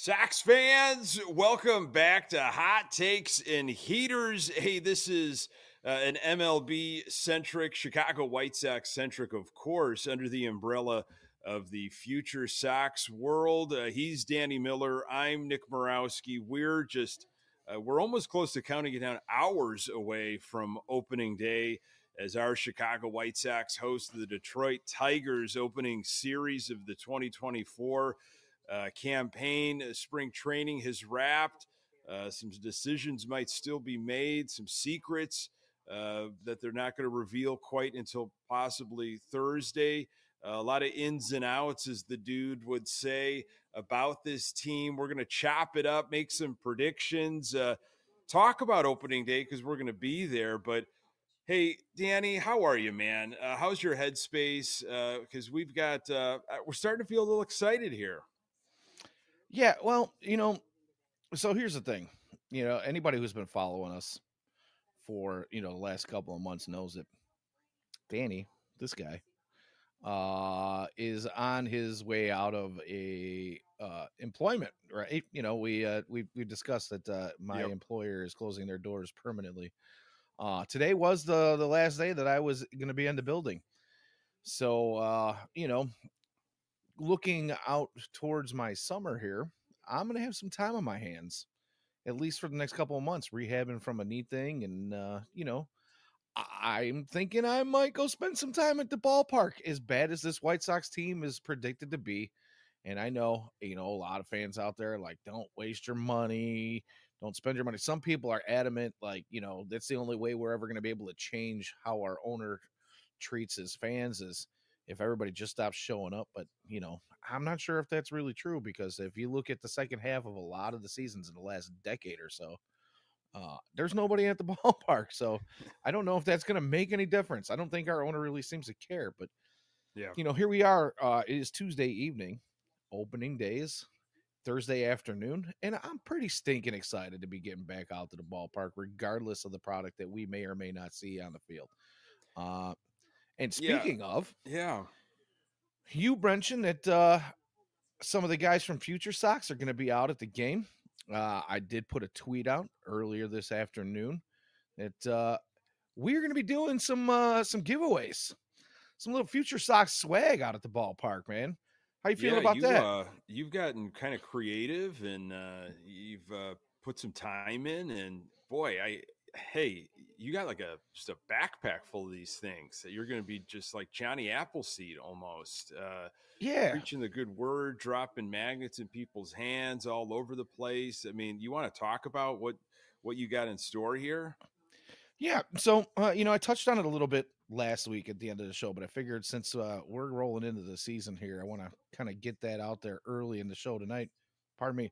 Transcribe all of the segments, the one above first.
Sox fans, welcome back to Hot Takes and Heaters. Hey, this is an MLB centric, Chicago White Sox centric, of course, under the umbrella of the Future Sox world. He's Danny Miller. I'm Nick Murawski. We're almost close to counting it down, hours away from opening day as our Chicago White Sox host the Detroit Tigers opening series of the 2024 campaign. Spring training has wrapped. Some decisions might still be made, some secrets that they're not going to reveal quite until possibly Thursday. A lot of ins and outs, as the dude would say, about this team. We're going to chop it up, make some predictions, talk about opening day because we're going to be there. But hey, Danny, how are you, man? How's your headspace? Because we're starting to feel a little excited here. Yeah, well, so here's the thing. Anybody who's been following us for, the last couple of months knows that Danny, this guy, is on his way out of a employment, right? We discussed that my Yep. employer is closing their doors permanently. Today was the last day that I was going to be in the building. So, looking out towards my summer here, I'm going to have some time on my hands, at least for the next couple of months, rehabbing from a knee thing. And, I'm thinking I might go spend some time at the ballpark, as bad as this White Sox team is predicted to be. And I know, a lot of fans out there like, don't waste your money, don't spend your money. Some people are adamant, like, that's the only way we're ever going to be able to change how our owner treats his fans is if everybody just stops showing up. But, I'm not sure if that's really true, because if you look at the second half of a lot of the seasons in the last decade or so, there's nobody at the ballpark. So I don't know if that's going to make any difference. I don't think our owner really seems to care. But, Yeah. here we are. It is Tuesday evening, opening days, Thursday afternoon, and I'm pretty stinking excited to be getting back out to the ballpark, regardless of the product that we may or may not see on the field. And Yeah. speaking of, Yeah. you mentioned that some of the guys from Future Sox are going to be out at the game. I did put a tweet out earlier this afternoon that we're going to be doing some giveaways, some little Future Sox swag out at the ballpark, man. How you feeling Yeah, about that? you've gotten kind of creative and you've put some time in, and boy, hey, you got like just a backpack full of these things that you're going to be just like Johnny Appleseed almost, Yeah. preaching the good word, dropping magnets in people's hands all over the place. I mean, you want to talk about what you got in store here? Yeah. So, I touched on it a little bit last week at the end of the show, but I figured since we're rolling into the season here, I want to kind of get that out there early in the show tonight. Pardon me.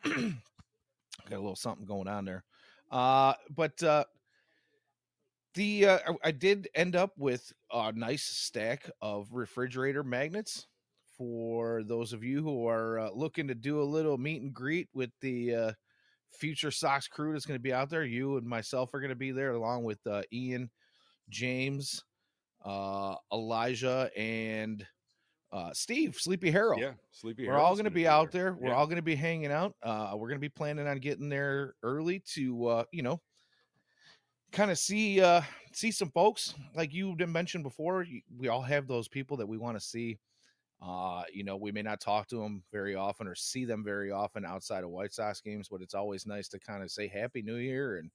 Got a little something going on there. But I did end up with a nice stack of refrigerator magnets for those of you who are looking to do a little meet and greet with the Future Sox crew that's going to be out there. You and myself are going to be there, along with Ian, James, Elijah, and Steve, Sleepy Harrell. Yeah, Sleepy We're all Harold's going to going to be be out there. there. We're Yeah. all going to be hanging out. We're going to be planning on getting there early to, kind of see some folks like you mentioned before. We all have those people that we want to see. We may not talk to them very often or see them very often outside of White Sox games, but it's always nice to kind of say Happy New Year and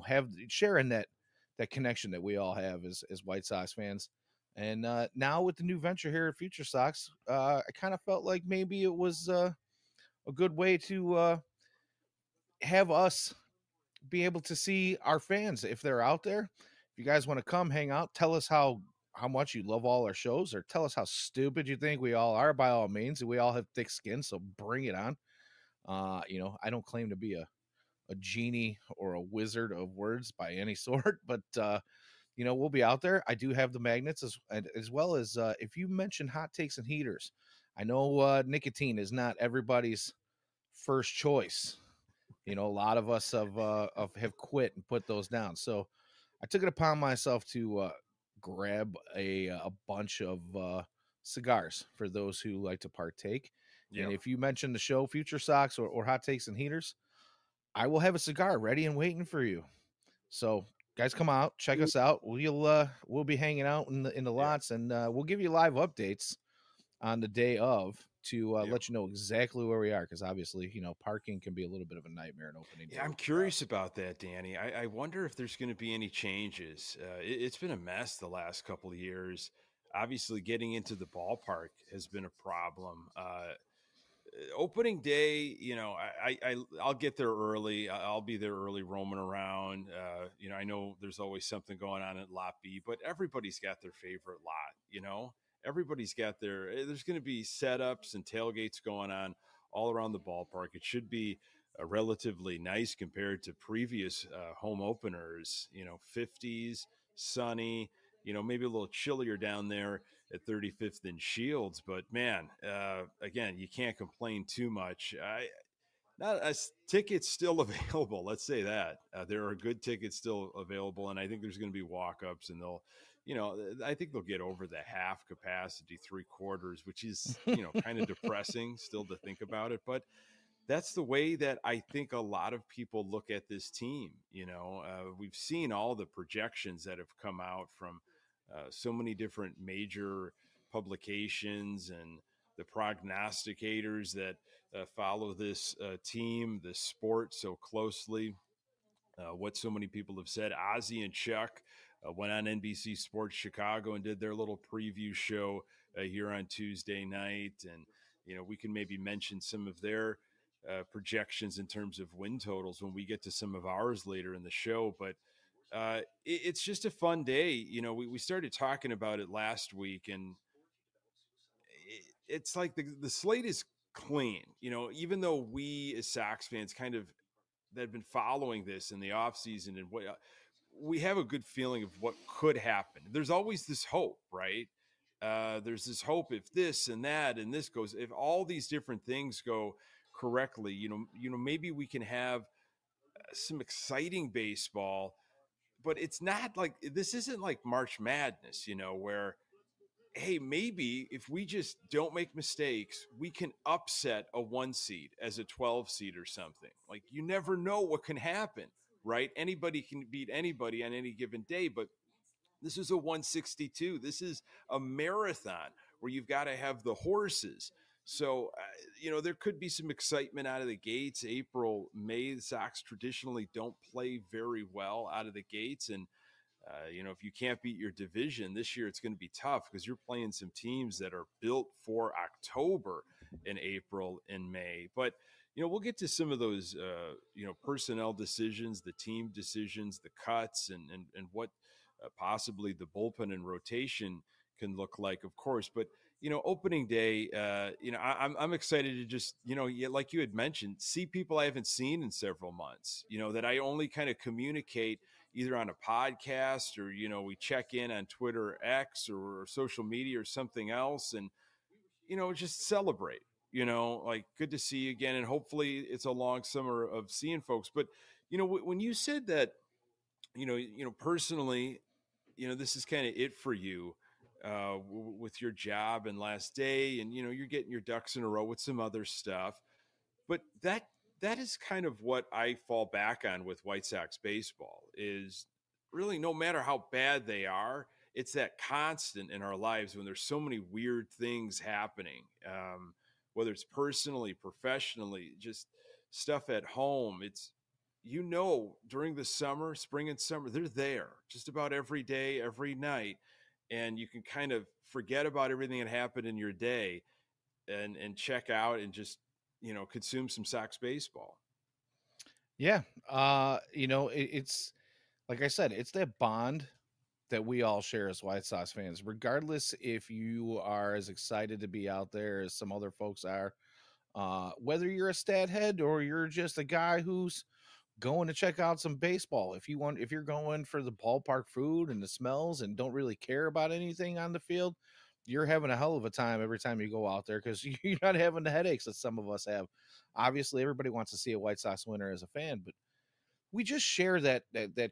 have sharing that connection that we all have as White Sox fans. And now with the new venture here at Future Sox, I kind of felt like maybe it was a good way to have us be able to see our fans if they're out there. If you guys want to come hang out, tell us how much you love all our shows, or tell us how stupid you think we all are. By all means, we all have thick skin, so bring it on. I don't claim to be a genie or a wizard of words by any sort, but we'll be out there. I do have the magnets as well as if you mention hot takes and heaters. I know nicotine is not everybody's first choice. A lot of us have quit and put those down. So I took it upon myself to grab a bunch of cigars for those who like to partake. And Yep. if you mention the show Future Socks or Hot Takes and Heaters, I will have a cigar ready and waiting for you. So guys, come out, check us out. We'll be hanging out in the Yeah. lots, and we'll give you live updates on the day of to Yep. let you know exactly where we are, because obviously, parking can be a little bit of a nightmare in opening day Yeah, I'm with the crowd. curious about that, Danny. I wonder if there's going to be any changes. It's been a mess the last couple of years. Obviously, getting into the ballpark has been a problem. Opening day, I'll get there early. I'll be there early, roaming around. I know there's always something going on at Lot B, but everybody's got their favorite lot. Everybody's got There's going to be setups and tailgates going on all around the ballpark. It should be relatively nice compared to previous home openers. 50s, sunny. Maybe a little chillier down there at 35th and Shields. But man, again, you can't complain too much. Not as tickets still available. Let's say that there are good tickets still available, and I think there's going to be walk-ups, and I think they'll get over the half capacity, three quarters, which is kind of depressing still to think about it, but that's the way that I think a lot of people look at this team. We've seen all the projections that have come out from so many different major publications and the prognosticators that follow this team, this sport so closely. What so many people have said. Ozzy and Chuck went on NBC Sports Chicago and did their little preview show here on Tuesday night. And, we can maybe mention some of their projections in terms of win totals when we get to some of ours later in the show. But it's just a fun day. We started talking about it last week, and it's like the slate is clean. Even though we as Sox fans kind of that have been following this in the offseason and what we have a good feeling of what could happen. There's always this hope, right? There's this hope if this and that and this goes, if all these different things go correctly, maybe we can have some exciting baseball. But it's not like this isn't like March Madness, where hey, maybe if we just don't make mistakes, we can upset a 1 seed as a 12 seed or something. Like you never know what can happen, right? Anybody can beat anybody on any given day, but this is a 162. This is a marathon where you've got to have the horses. So, there could be some excitement out of the gates. April, May, the Sox traditionally don't play very well out of the gates. And if you can't beat your division this year, it's going to be tough because you're playing some teams that are built for October and April and May. But, we'll get to some of those, personnel decisions, the team decisions, the cuts, and what possibly the bullpen and rotation can look like, of course. But, opening day, I'm excited to just, like you had mentioned, see people I haven't seen in several months, that I only kind of communicate either on a podcast or, we check in on Twitter X or social media or something else and, just celebrate, like good to see you again. And hopefully it's a long summer of seeing folks. But, when you said that, personally, this is kind of it for you with your job and last day and, you're getting your ducks in a row with some other stuff. But that is kind of what I fall back on with White Sox baseball is really no matter how bad they are, it's that constant in our lives when there's so many weird things happening, whether it's personally, professionally, just stuff at home. It's, during the summer, spring and summer, they're there just about every day, every night. And you can kind of forget about everything that happened in your day and check out and just consume some Sox baseball. Yeah. It's like I said, it's that bond that we all share as White Sox fans, regardless if you are as excited to be out there as some other folks are, whether you're a stat head or you're just a guy who's going to check out some baseball. If you're going for the ballpark food and the smells and don't really care about anything on the field, you're having a hell of a time every time you go out there because you're not having the headaches that some of us have. Obviously, everybody wants to see a White Sox winner as a fan, but we just share that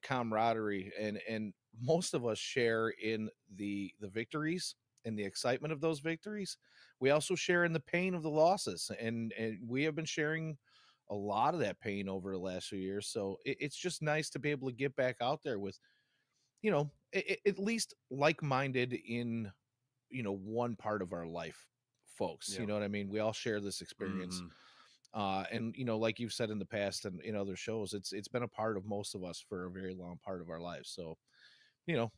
camaraderie, and most of us share in the victories and the excitement of those victories. we also share in the pain of the losses, and we have been sharing a lot of that pain over the last few years. So it's just nice to be able to get back out there with, at least like-minded in, one part of our life folks. You Yep. know what I mean? We all share this experience. Mm-hmm. And like you've said in the past and in other shows, it's been a part of most of us for a very long part of our lives. So, you know,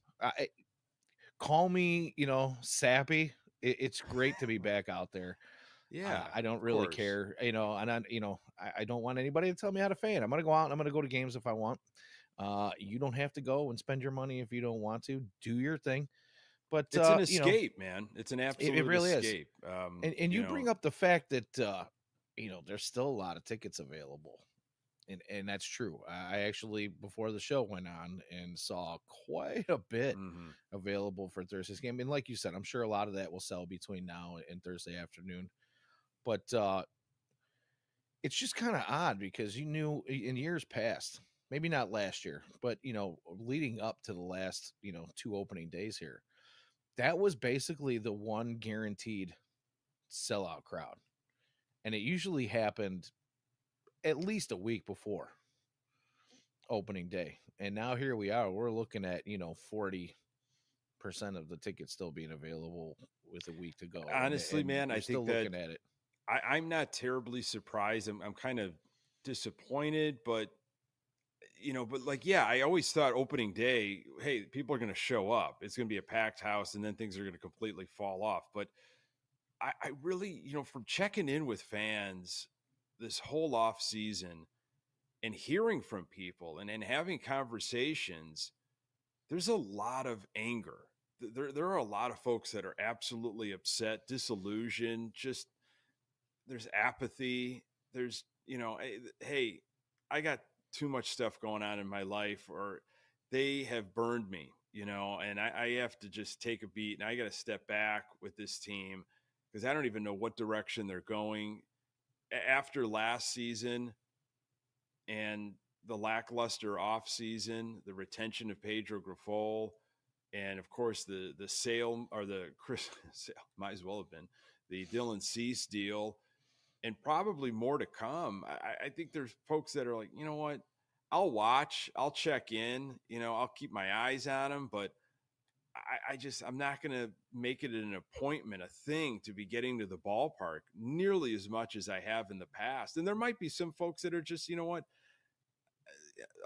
call me, sappy. It's great to be back out there. Yeah, I don't of really course. care, and I don't want anybody to tell me how to fan. I'm gonna go out and I'm gonna go to games if I want. You don't have to go and spend your money if you don't want to. Do your thing. But It's an escape, man. It's an it absolute really is. escape. And you bring up the fact that there's still a lot of tickets available. And that's true. I actually, before the show went on, and saw quite a bit mhm. available for Thursday's game. And like you said, I'm sure a lot of that will sell between now and Thursday afternoon. But it's just kind of odd because you knew in years past, maybe not last year, but leading up to the last, 2 opening days here, that was basically the one guaranteed sellout crowd. And it usually happened at least a week before opening day. And now here we are. We're looking at, 40% of the tickets still being available with a week to go. Honestly, And man, I you're think still that looking at it. I'm not terribly surprised. I'm kind of disappointed, but but like, yeah, I always thought opening day, hey, people are going to show up. It's going to be a packed house, and then things are going to completely fall off. But I really, from checking in with fans this whole off season and hearing from people and having conversations, there's a lot of anger. There are a lot of folks that are absolutely upset, disillusioned, just there's apathy. There's, hey, I got too much stuff going on in my life, or they have burned me, and I have to just take a beat and I got to step back with this team because I don't even know what direction they're going after last season and the lackluster off season, the retention of Pedro Grifol, and of course the sale or the Chris sale might as well have been the Dylan Cease deal, and probably more to come. I think there's folks that are like, you know what, I'll watch, I'll check in, I'll keep my eyes on them, but I'm not going to make it an appointment, a thing to be getting to the ballpark nearly as much as I have in the past. And there might be some folks that are just, you know what,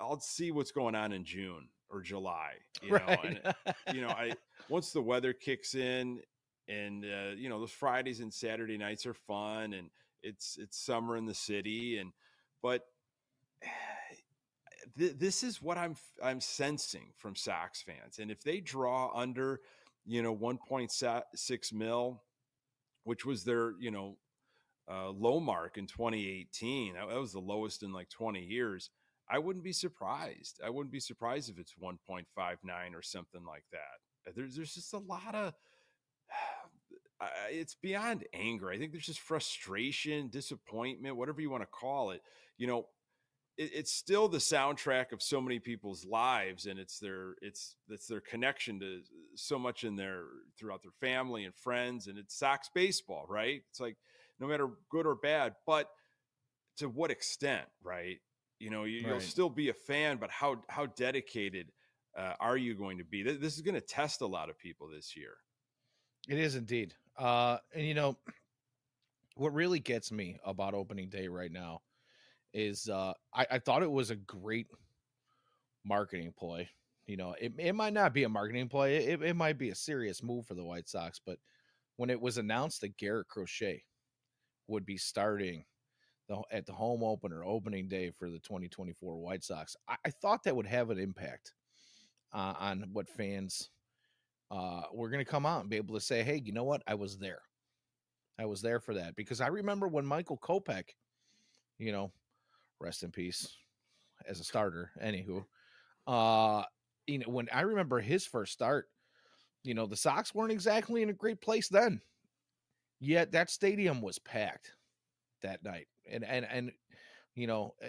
I'll see what's going on in June or July, Right. and I once the weather kicks in and those Fridays and Saturday nights are fun and it's summer in the city but this is what I'm sensing from Sox fans, and if they draw under 1.6 mil, which was their low mark in 2018. That was the lowest in like 20 years. I wouldn't be surprised. I wouldn't be surprised if it's 1.59 or something like that. There's just a lot of it's beyond anger. I think there's just frustration, disappointment, whatever you want to call it. It's still the soundtrack of so many people's lives, and it's their connection to so much in their throughout their family and friends, and it's Sox baseball, right? It's like no matter good or bad, but to what extent, right? You'll Right. still be a fan, but how dedicated are you going to be? This is going to test a lot of people this year. It is indeed. And what really gets me about opening day right now is I thought it was a great marketing play. It might not be a marketing play. It might be a serious move for the White Sox, but when it was announced that Garrett Crochet would be starting at the home opener, opening day for the 2024 White Sox, I thought that would have an impact on what fans were going to come out and be able to say, hey, you know what? I was there. I was there for that. Because I remember when Michael Kopech, rest in peace as a starter, anywho, when I remember his first start, the Sox weren't exactly in a great place then. Yet that stadium was packed that night. And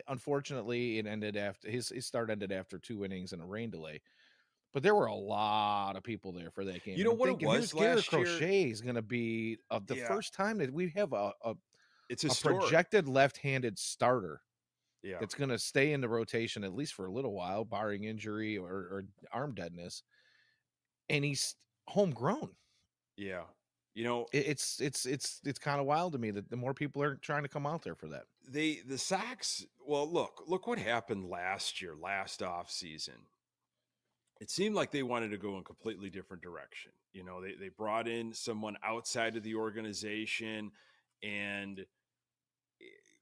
unfortunately it ended after his start ended after 2 innings and a rain delay. But there were a lot of people there for that game. You And know I'm what it thinking, here's was Garrett last year? Crochet is going to be the Yeah, first time that we have it's a historic. projected left-handed starter Yeah. that's going to stay in the rotation at least for a little while, barring injury or arm deadness. And he's homegrown. Yeah. You know, It's kind of wild to me that the more people are trying to come out there for that. the Sox, well, look what happened last off season. It seemed like they wanted to go in a completely different direction. You know, they brought in someone outside of the organization, and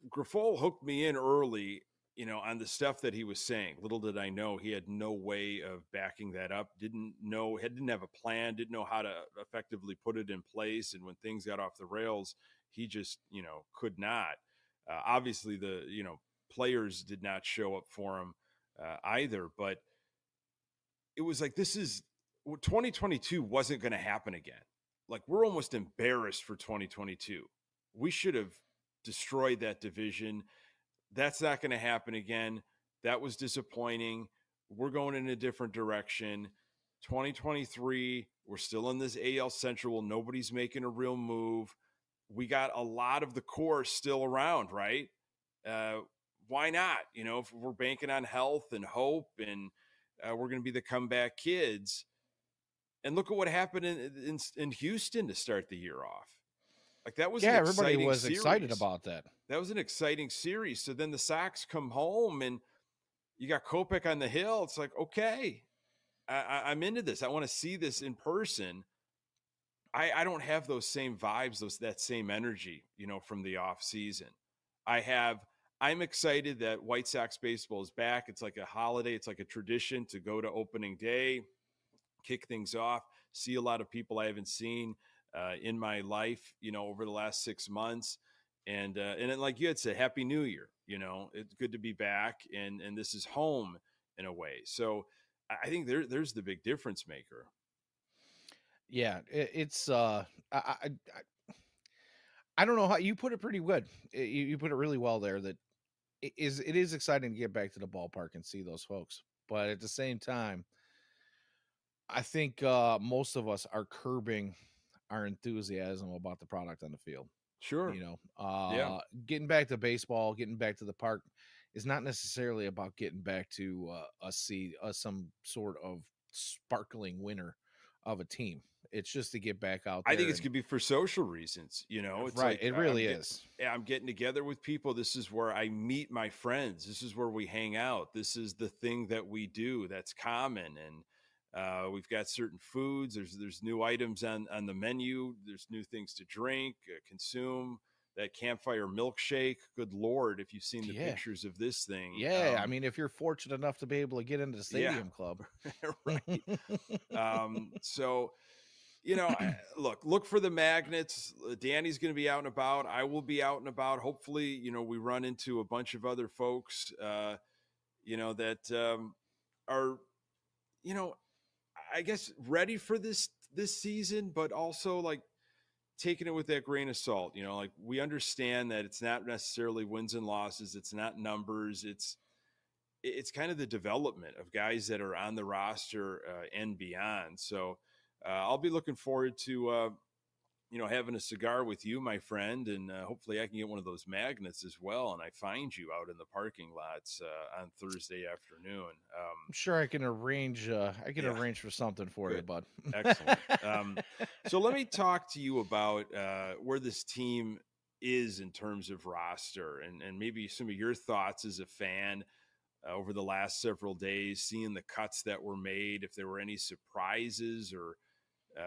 Grifol hooked me in early, you know, on the stuff that he was saying. Little did I know he had no way of backing that up. Didn't have a plan, didn't know how to effectively put it in place. And when things got off the rails, he just, you know, could not. Obviously, the, you know, players did not show up for him either. But it was like, 2022 wasn't going to happen again. Like, we're almost embarrassed for 2022. We should have destroyed that division. That's not going to happen again. That was disappointing. We're going in a different direction. 2023, we're still in this AL Central. Nobody's making a real move. We got a lot of the core still around, right? Why not? You know, if we're banking on health and hope, and we're going to be the comeback kids. And look at what happened in Houston to start the year off. Like, that was an Everybody exciting was series. excited about that. That was an exciting series. So then the Sox come home and you got Kopech on the hill. It's like, okay, I'm into this. I want to see this in person. I don't have those same vibes, that same energy, you know, from the off season. I'm excited that White Sox baseball is back. It's like a holiday. It's like a tradition to go to opening day, kick things off, see a lot of people I haven't seen in my life, you know, over the last 6 months. And then, like you had said, Happy New Year. You know, it's good to be back, and this is home in a way. So I think there's the big difference maker. Yeah, it's I don't know how you put it pretty good. You put it really well there. That it is exciting to get back to the ballpark and see those folks, but at the same time, I think most of us are curbing our enthusiasm about the product on the field. Sure. You know, Yeah. getting back to baseball, getting back to the park is not necessarily about getting back to some sort of sparkling winner of a team. It's just to get back out there. I think it's going to be for social reasons. You know, it's right. like, It really is. I'm getting together with people. This is where I meet my friends. This is where we hang out. This is the thing that we do that's common. And we've got certain foods. There's new items on the menu. There's new things to drink, consume. That campfire milkshake. Good Lord, if you've seen the pictures of this thing. Yeah, I mean, if you're fortunate enough to be able to get into the stadium club. Right. So, you know, look for the magnets. Danny's going to be out and about. I will be out and about. Hopefully, you know, we run into a bunch of other folks, you know, that are, you know, I guess ready for this season, but also like taking it with that grain of salt. You know, like, we understand that it's not necessarily wins and losses. It's not numbers. It's kind of the development of guys that are on the roster and beyond. So I'll be looking forward to, you know, having a cigar with you, my friend, and hopefully I can get one of those magnets as well. And I find you out in the parking lots on Thursday afternoon. I'm sure I can arrange. Arrange for something for you, bud. Excellent. So let me talk to you about where this team is in terms of roster, and maybe some of your thoughts as a fan over the last several days, seeing the cuts that were made, if there were any surprises, or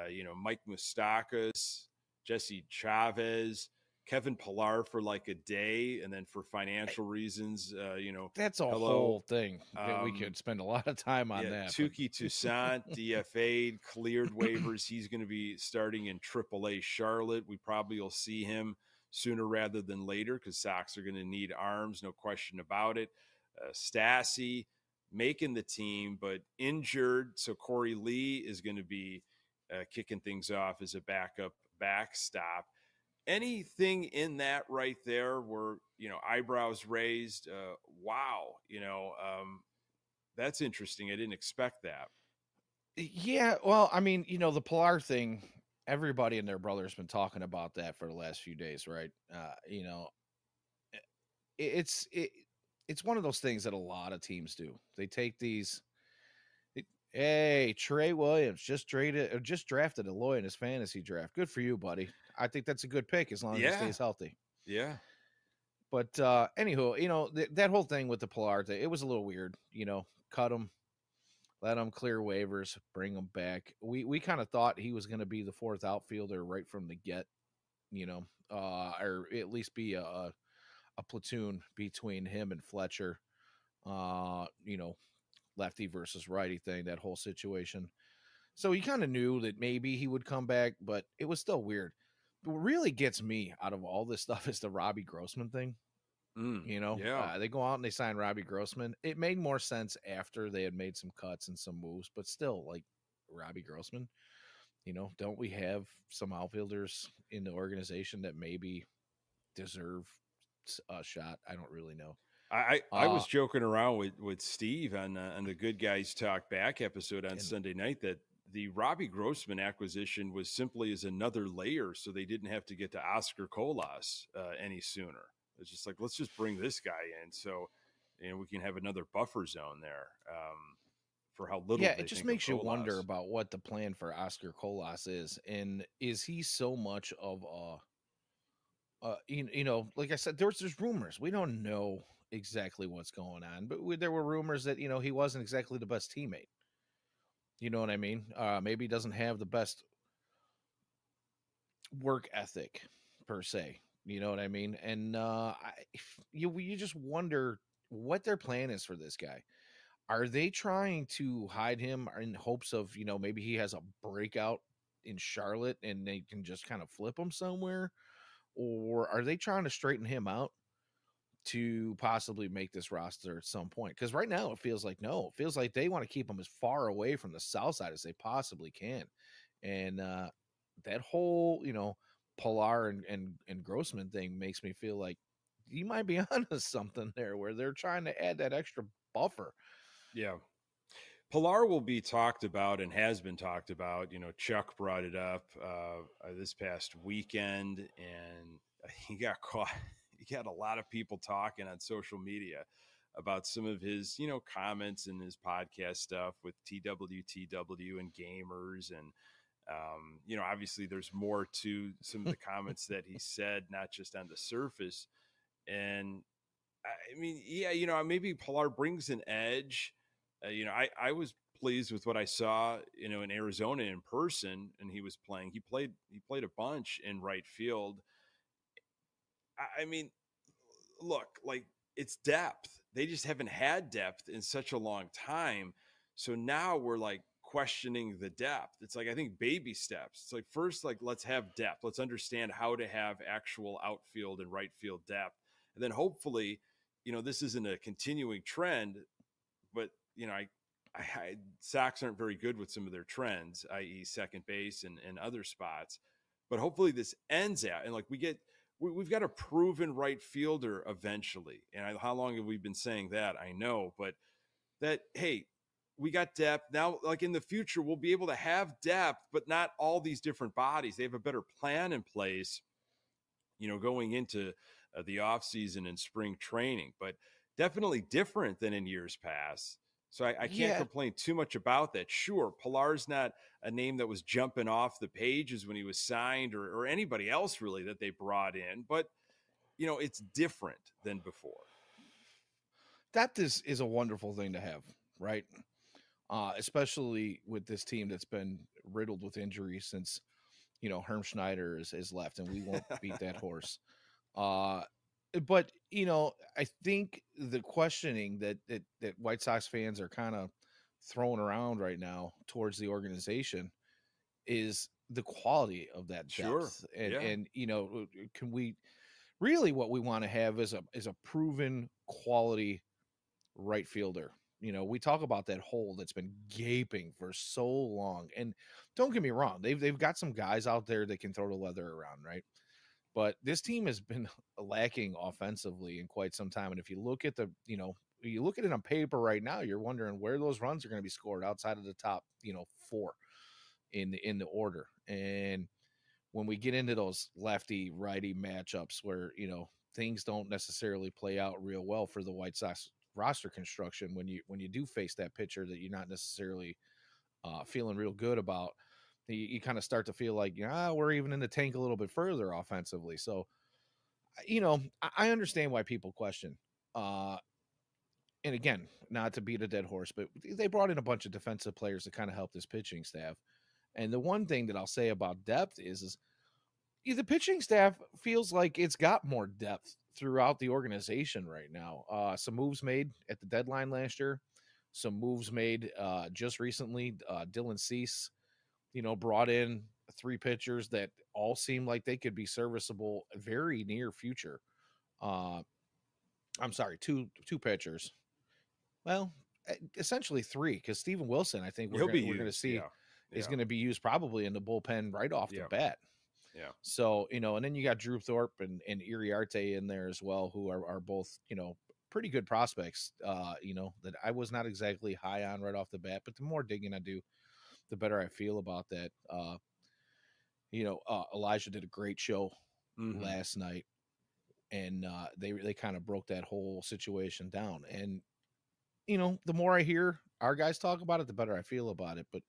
you know, Mike Moustakas, Jesse Chavez, Kevin Pillar for like a day, and then for financial reasons, you know, that's a whole thing that we could spend a lot of time on. That Tuki Toussaint DFA'd, cleared waivers. He's going to be starting in AAA Charlotte. We probably will see him sooner rather than later, because Sox are going to need arms, no question about it. Stassi making the team, but injured, so Corey Lee is going to be kicking things off as a backup backstop. Anything in that right there where, you know, eyebrows raised? Wow, you know, that's interesting. I didn't expect that. Yeah, well, I mean, the Pilar thing, everybody and their brother's been talking about that for the last few days, right? It's it's one of those things that a lot of teams do. They take these. Hey, Trey Williams just drafted Eloy in his fantasy draft. Good for you, buddy. I think that's a good pick as long as he Yeah. stays healthy. Yeah. But anywho, that whole thing with the Pilar thing, it was a little weird. Cut him, let him clear waivers, bring him back. We kind of thought he was going to be the fourth outfielder right from the get, or at least be a platoon between him and Fletcher. Uh, you know, lefty versus righty thing, that whole situation. So you kind of knew that maybe he would come back, but it was still weird. What really gets me out of all this stuff is the Robbie Grossman thing. Yeah. They go out and they sign Robbie Grossman. It made more sense after they had made some cuts and some moves, but still, like Robbie Grossman, don't we have some outfielders in the organization that maybe deserve a shot? I don't really know. I was joking around with Steve on the Good Guys Talk Back episode on And Sunday night that the Robbie Grossman acquisition was simply as another layer, so they didn't have to get to Oscar Colas any sooner. It's just like, let's just bring this guy in, so we can have another buffer zone there for how little yeah, they it just think of makes you wonder Colas. about what the plan for Oscar Colas is, and is he so much of like I said, there's rumors. We don't know exactly what's going on, but there were rumors that he wasn't exactly the best teammate. You know what I mean? Maybe he doesn't have the best work ethic per se. You know what I mean? And you just wonder what their plan is for this guy. Are they trying to hide him in hopes of maybe he has a breakout in Charlotte and they can just kind of flip him somewhere, or are they trying to straighten him out to possibly make this roster at some point? Because right now it feels like no, it feels like they want to keep him as far away from the south side as they possibly can. And that whole, Pilar and Grossman thing makes me feel like you might be onto something there where they're trying to add that extra buffer. Yeah. Pilar will be talked about and has been talked about. Chuck brought it up this past weekend, and he got caught. He got a lot of people talking on social media about some of his, comments and his podcast stuff with TWTW and gamers. And, obviously there's more to some of the comments that he said, not just on the surface. And I mean, yeah, maybe Pilar brings an edge. I was pleased with what I saw, in Arizona in person, and he was playing. He played a bunch in right field. I mean, look, like it's depth. They just haven't had depth in such a long time. So now we're like questioning the depth. It's like I think baby steps. It's like first, like let's have depth. Let's understand how to have actual outfield and right field depth, and then hopefully, this isn't a continuing trend, but Sox aren't very good with some of their trends, i.e., second base and other spots. But hopefully this ends out, and like we've got a proven right fielder eventually. And how long have we been saying that? I know, but that hey, we got depth now. Like in the future, we'll be able to have depth, but not all these different bodies. They have a better plan in place, going into the off season and spring training, but definitely different than in years past. So I can't Yeah, complain too much about that. Sure, Pilar's not a name that was jumping off the pages when he was signed or anybody else really that they brought in, but it's different than before. depth is a wonderful thing to have, right? Especially with this team that's been riddled with injuries since Herm Schneider is left, and we won't beat that horse. Uh, but I think the questioning that White Sox fans are kind of throwing around right now towards the organization is the quality of that Sure. depth, and Yeah. can we really what we want to have is a proven quality right fielder. We talk about that hole that's been gaping for so long, and don't get me wrong, they've got some guys out there that can throw the leather around, right? But this team has been lacking offensively in quite some time. And if you look at the you look at it on paper right now, you're wondering where those runs are going to be scored outside of the top, 4 in the order. And when we get into those lefty righty matchups where, things don't necessarily play out real well for the White Sox roster construction, when you do face that pitcher that you're not necessarily feeling real good about, you kind of start to feel like, we're even in the tank a little bit further offensively. So, I understand why people question. And again, not to beat a dead horse, but they brought in a bunch of defensive players to kind of help this pitching staff. And the one thing that I'll say about depth is the pitching staff feels like it's got more depth throughout the organization right now. Some moves made at the deadline last year, some moves made just recently. Dylan Cease, brought in 3 pitchers that all seem like they could be serviceable very near future. I'm sorry, two pitchers. Well, essentially 3, because Steven Wilson, I think we're going to see is going to be used probably in the bullpen right off the bat. Yeah. So, and then you got Drew Thorpe and Iriarte in there as well, who are both, pretty good prospects, that I was not exactly high on right off the bat, but the more digging I do, the better I feel about that. Elijah did a great show last night, and they kind of broke that whole situation down. And, the more I hear our guys talk about it, the better I feel about it. But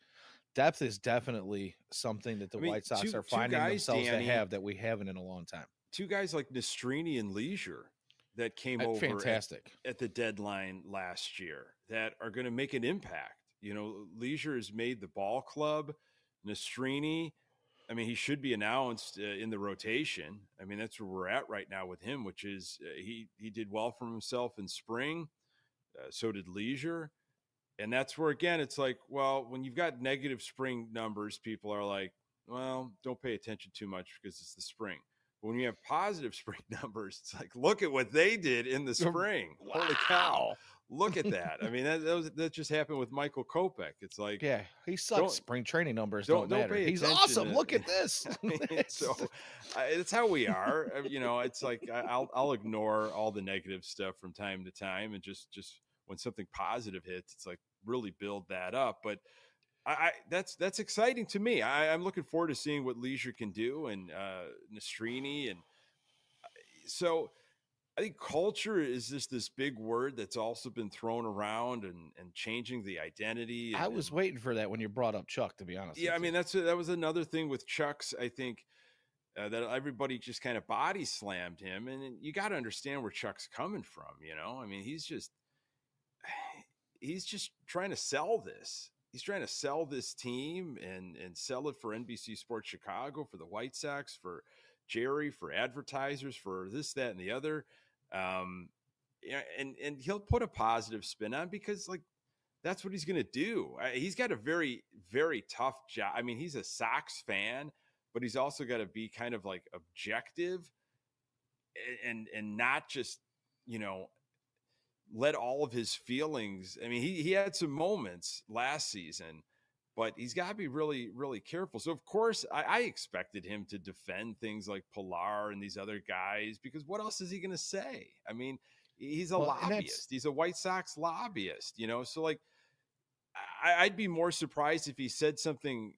depth is definitely something that the White Sox are finding themselves to have that we haven't in a long time. 2 guys like Nastrini and Leisure that came over fantastic at the deadline last year that are going to make an impact. Leisure has made the ball club. Nastrini, I mean, he should be announced in the rotation. I mean, that's where we're at right now with him, which is he did well for himself in spring. So did Leisure. And that's where, again, it's like, well, when you've got negative spring numbers, people are like, well, don't pay attention too much because it's the spring. But when you have positive spring numbers, it's like, look at what they did in the spring. Wow. Holy cow. Look at that. I mean, that just happened with Michael Kopech. It's like, yeah, he sucks. Spring training numbers don't matter. He's awesome. Look at this. I mean, so it's how we are. It's like I'll ignore all the negative stuff from time to time, and just when something positive hits, it's like really build that up. But that's exciting to me. I'm looking forward to seeing what Leisure can do, and Nastrini, and so I think culture is just this big word that's also been thrown around and changing the identity. I was waiting for that when you brought up Chuck, to be honest. Yeah, I mean, that was another thing with Chuck's, I think, that everybody just kind of body slammed him. And you got to understand where Chuck's coming from, I mean, he's just trying to sell this. He's trying to sell this team and sell it for NBC Sports Chicago, for the White Sox, for Jerry, for advertisers, for this, that, and the other. And he'll put a positive spin on, because like that's what he's going to do. He's got a very, very tough job. I mean, he's a Sox fan, but he's also got to be kind of like objective and not just, let all of his feelings. I mean, he had some moments last season, but he's got to be really, really careful. So, of course, I expected him to defend things like Pilar and these other guys, because what else is he going to say? I mean, he's a lobbyist. He's a White Sox lobbyist, So, like, I'd be more surprised if he said something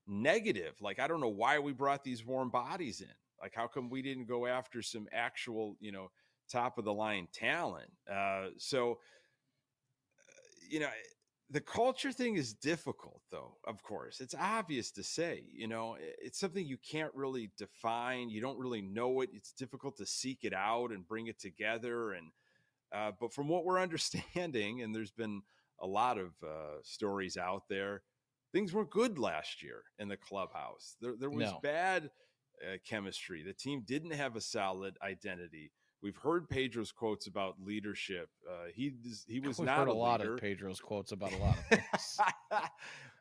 negative. Like, I don't know why we brought these warm bodies in. Like, how come we didn't go after some actual, top of the line talent? The culture thing is difficult, though. Of course, it's obvious to say, it's something you can't really define. You don't really know it. It's difficult to seek it out and bring it together. And, but from what we're understanding, and there's been a lot of stories out there, things weren't good last year in the clubhouse. There was bad chemistry. The team didn't have a solid identity. We've heard Pedro's quotes about leadership. He was not heard a lot leader. Of Pedro's quotes about a lot of things.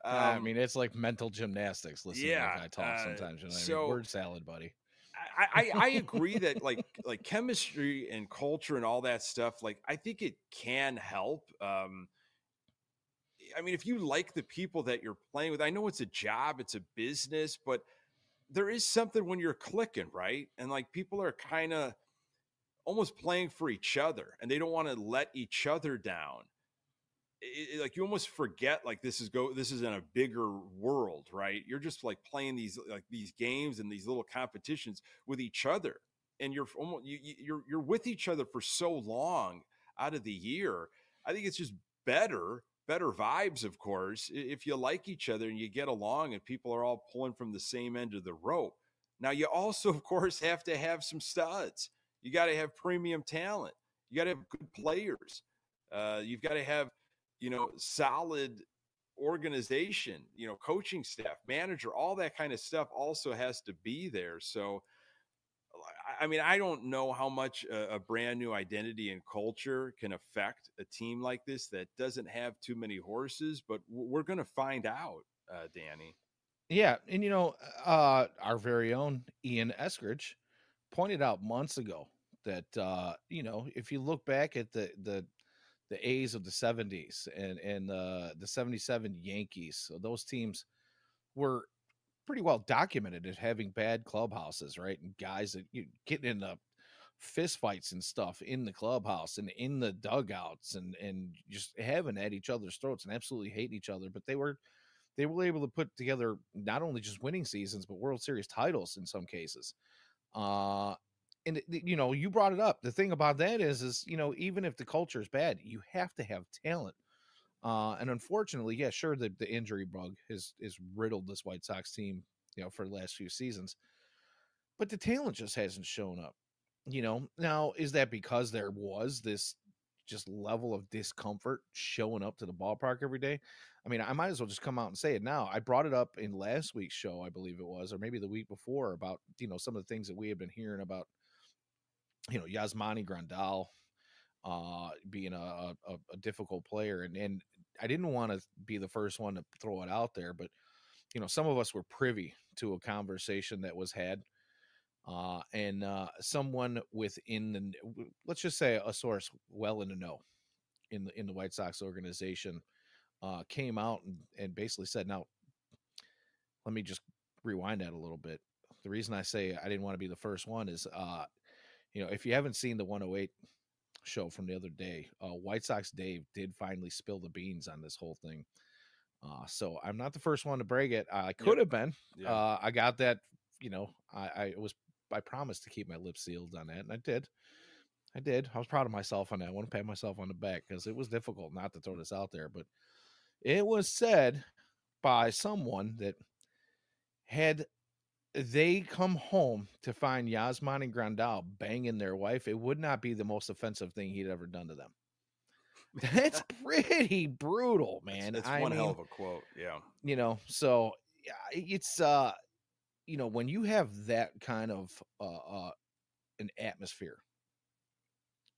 I mean, it's like mental gymnastics. Listening to I talk sometimes. Word salad, buddy. I agree that like chemistry and culture and all that stuff, like I think it can help. I mean, if you like the people that you're playing with, I know it's a job, it's a business, but there is something when you're clicking, right? And like people are kind of almost playing for each other, and they don't want to let each other down. Like you almost forget like this is in a bigger world, right? You're just like playing these games and these little competitions with each other, and you're almost you're with each other for so long out of the year. I think it's just better vibes, of course, if you like each other and you get along and people are all pulling from the same end of the rope. Now you also, of course, have to have some studs. You got to have premium talent. You got to have good players. You've got to have solid organization, coaching staff, manager, all that kind of stuff also has to be there. So, I mean, I don't know how much a brand new identity and culture can affect a team like this that doesn't have too many horses, but we're going to find out, Danny. Yeah, and our very own Ian Eskridge pointed out months ago that if you look back at the A's of the 70s and the 77 Yankees, so those teams were pretty well documented as having bad clubhouses, right? And guys that getting in the fist fights and stuff in the clubhouse and in the dugouts and just having at each other's throats and absolutely hating each other. But they were able to put together not only just winning seasons, but World Series titles in some cases. And you brought it up. The thing about that is even if the culture is bad, you have to have talent. And unfortunately, yeah, sure, the injury bug is riddled this White Sox team, for the last few seasons, but the talent just hasn't shown up. Now is that because there was this just level of discomfort showing up to the ballpark every day? I mean, I might as well just come out and say it now. I brought it up in last week's show, I believe it was, or maybe the week before, about some of the things that we have been hearing about Yasmani Grandal being a difficult player. And I didn't want to be the first one to throw it out there, but, some of us were privy to a conversation that was had. And someone within let's just say a source well in the know in the White Sox organization came out and basically said, now, let me just rewind that a little bit. The reason I say I didn't want to be the first one is, if you haven't seen the 108 show from the other day, White Sox Dave did finally spill the beans on this whole thing. So I'm not the first one to brag it. I could have been. Yeah. I got that. I promised to keep my lips sealed on that, and I did. I was proud of myself on that. I want to pat myself on the back because it was difficult not to throw this out there, but it was said by someone that had they come home to find Yasmani and Grandal banging their wife, it would not be the most offensive thing he'd ever done to them. That's pretty brutal, man. It's one hell of a quote. Yeah. So it's, when you have that kind of an atmosphere,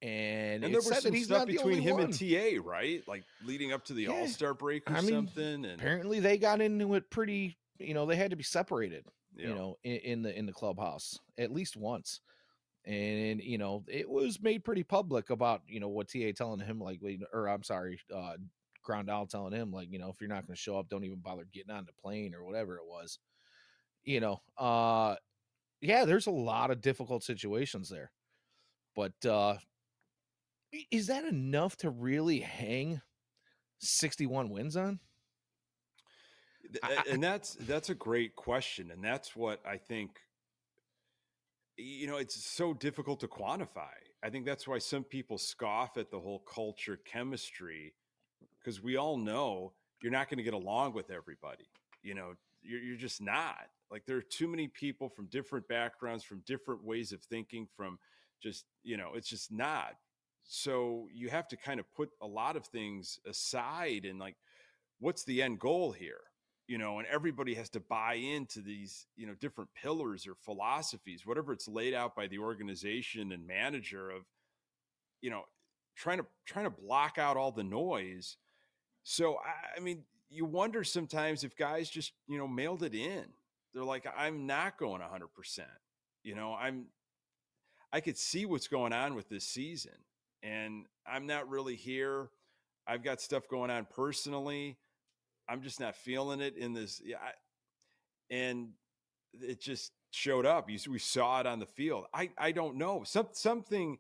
and there was some stuff between him and TA, right? Like leading up to the All-Star break or something. And apparently they got into it pretty, they had to be separated, in the clubhouse at least once. And, it was made pretty public about, what TA telling him, Grandal telling him, like, if you're not going to show up, don't even bother getting on the plane or whatever it was. Yeah, there's a lot of difficult situations there. But is that enough to really hang 61 wins on? And that's a great question. And that's what I think, it's so difficult to quantify. I think that's why some people scoff at the whole culture chemistry, because we all know you're not going to get along with everybody. You're just not. Like, there are too many people from different backgrounds, from different ways of thinking, from just, it's just not. So you have to kind of put a lot of things aside and, like, what's the end goal here? And everybody has to buy into these, different pillars or philosophies, whatever it's laid out by the organization and manager of, trying to block out all the noise. So, I mean, you wonder sometimes if guys just, mailed it in. They're like, I'm not going 100%. I could see what's going on with this season, and I'm not really here. I've got stuff going on personally. I'm just not feeling it in this. Yeah. And it just showed up. We saw it on the field. I don't know. Something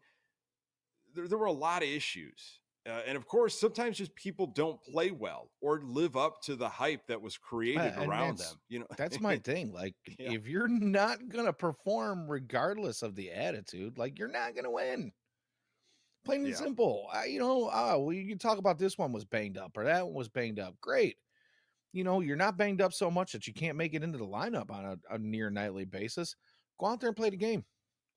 there were a lot of issues. And of course, sometimes just people don't play well or live up to the hype that was created And around them. You know, that's my thing. Like, yeah, if you're not gonna perform regardless of the attitude, like, you're not gonna win. Plain and yeah, simple. We can talk about this one was banged up or that one was banged up. Great. You're not banged up so much that you can't make it into the lineup on a near nightly basis. Go out there and play the game.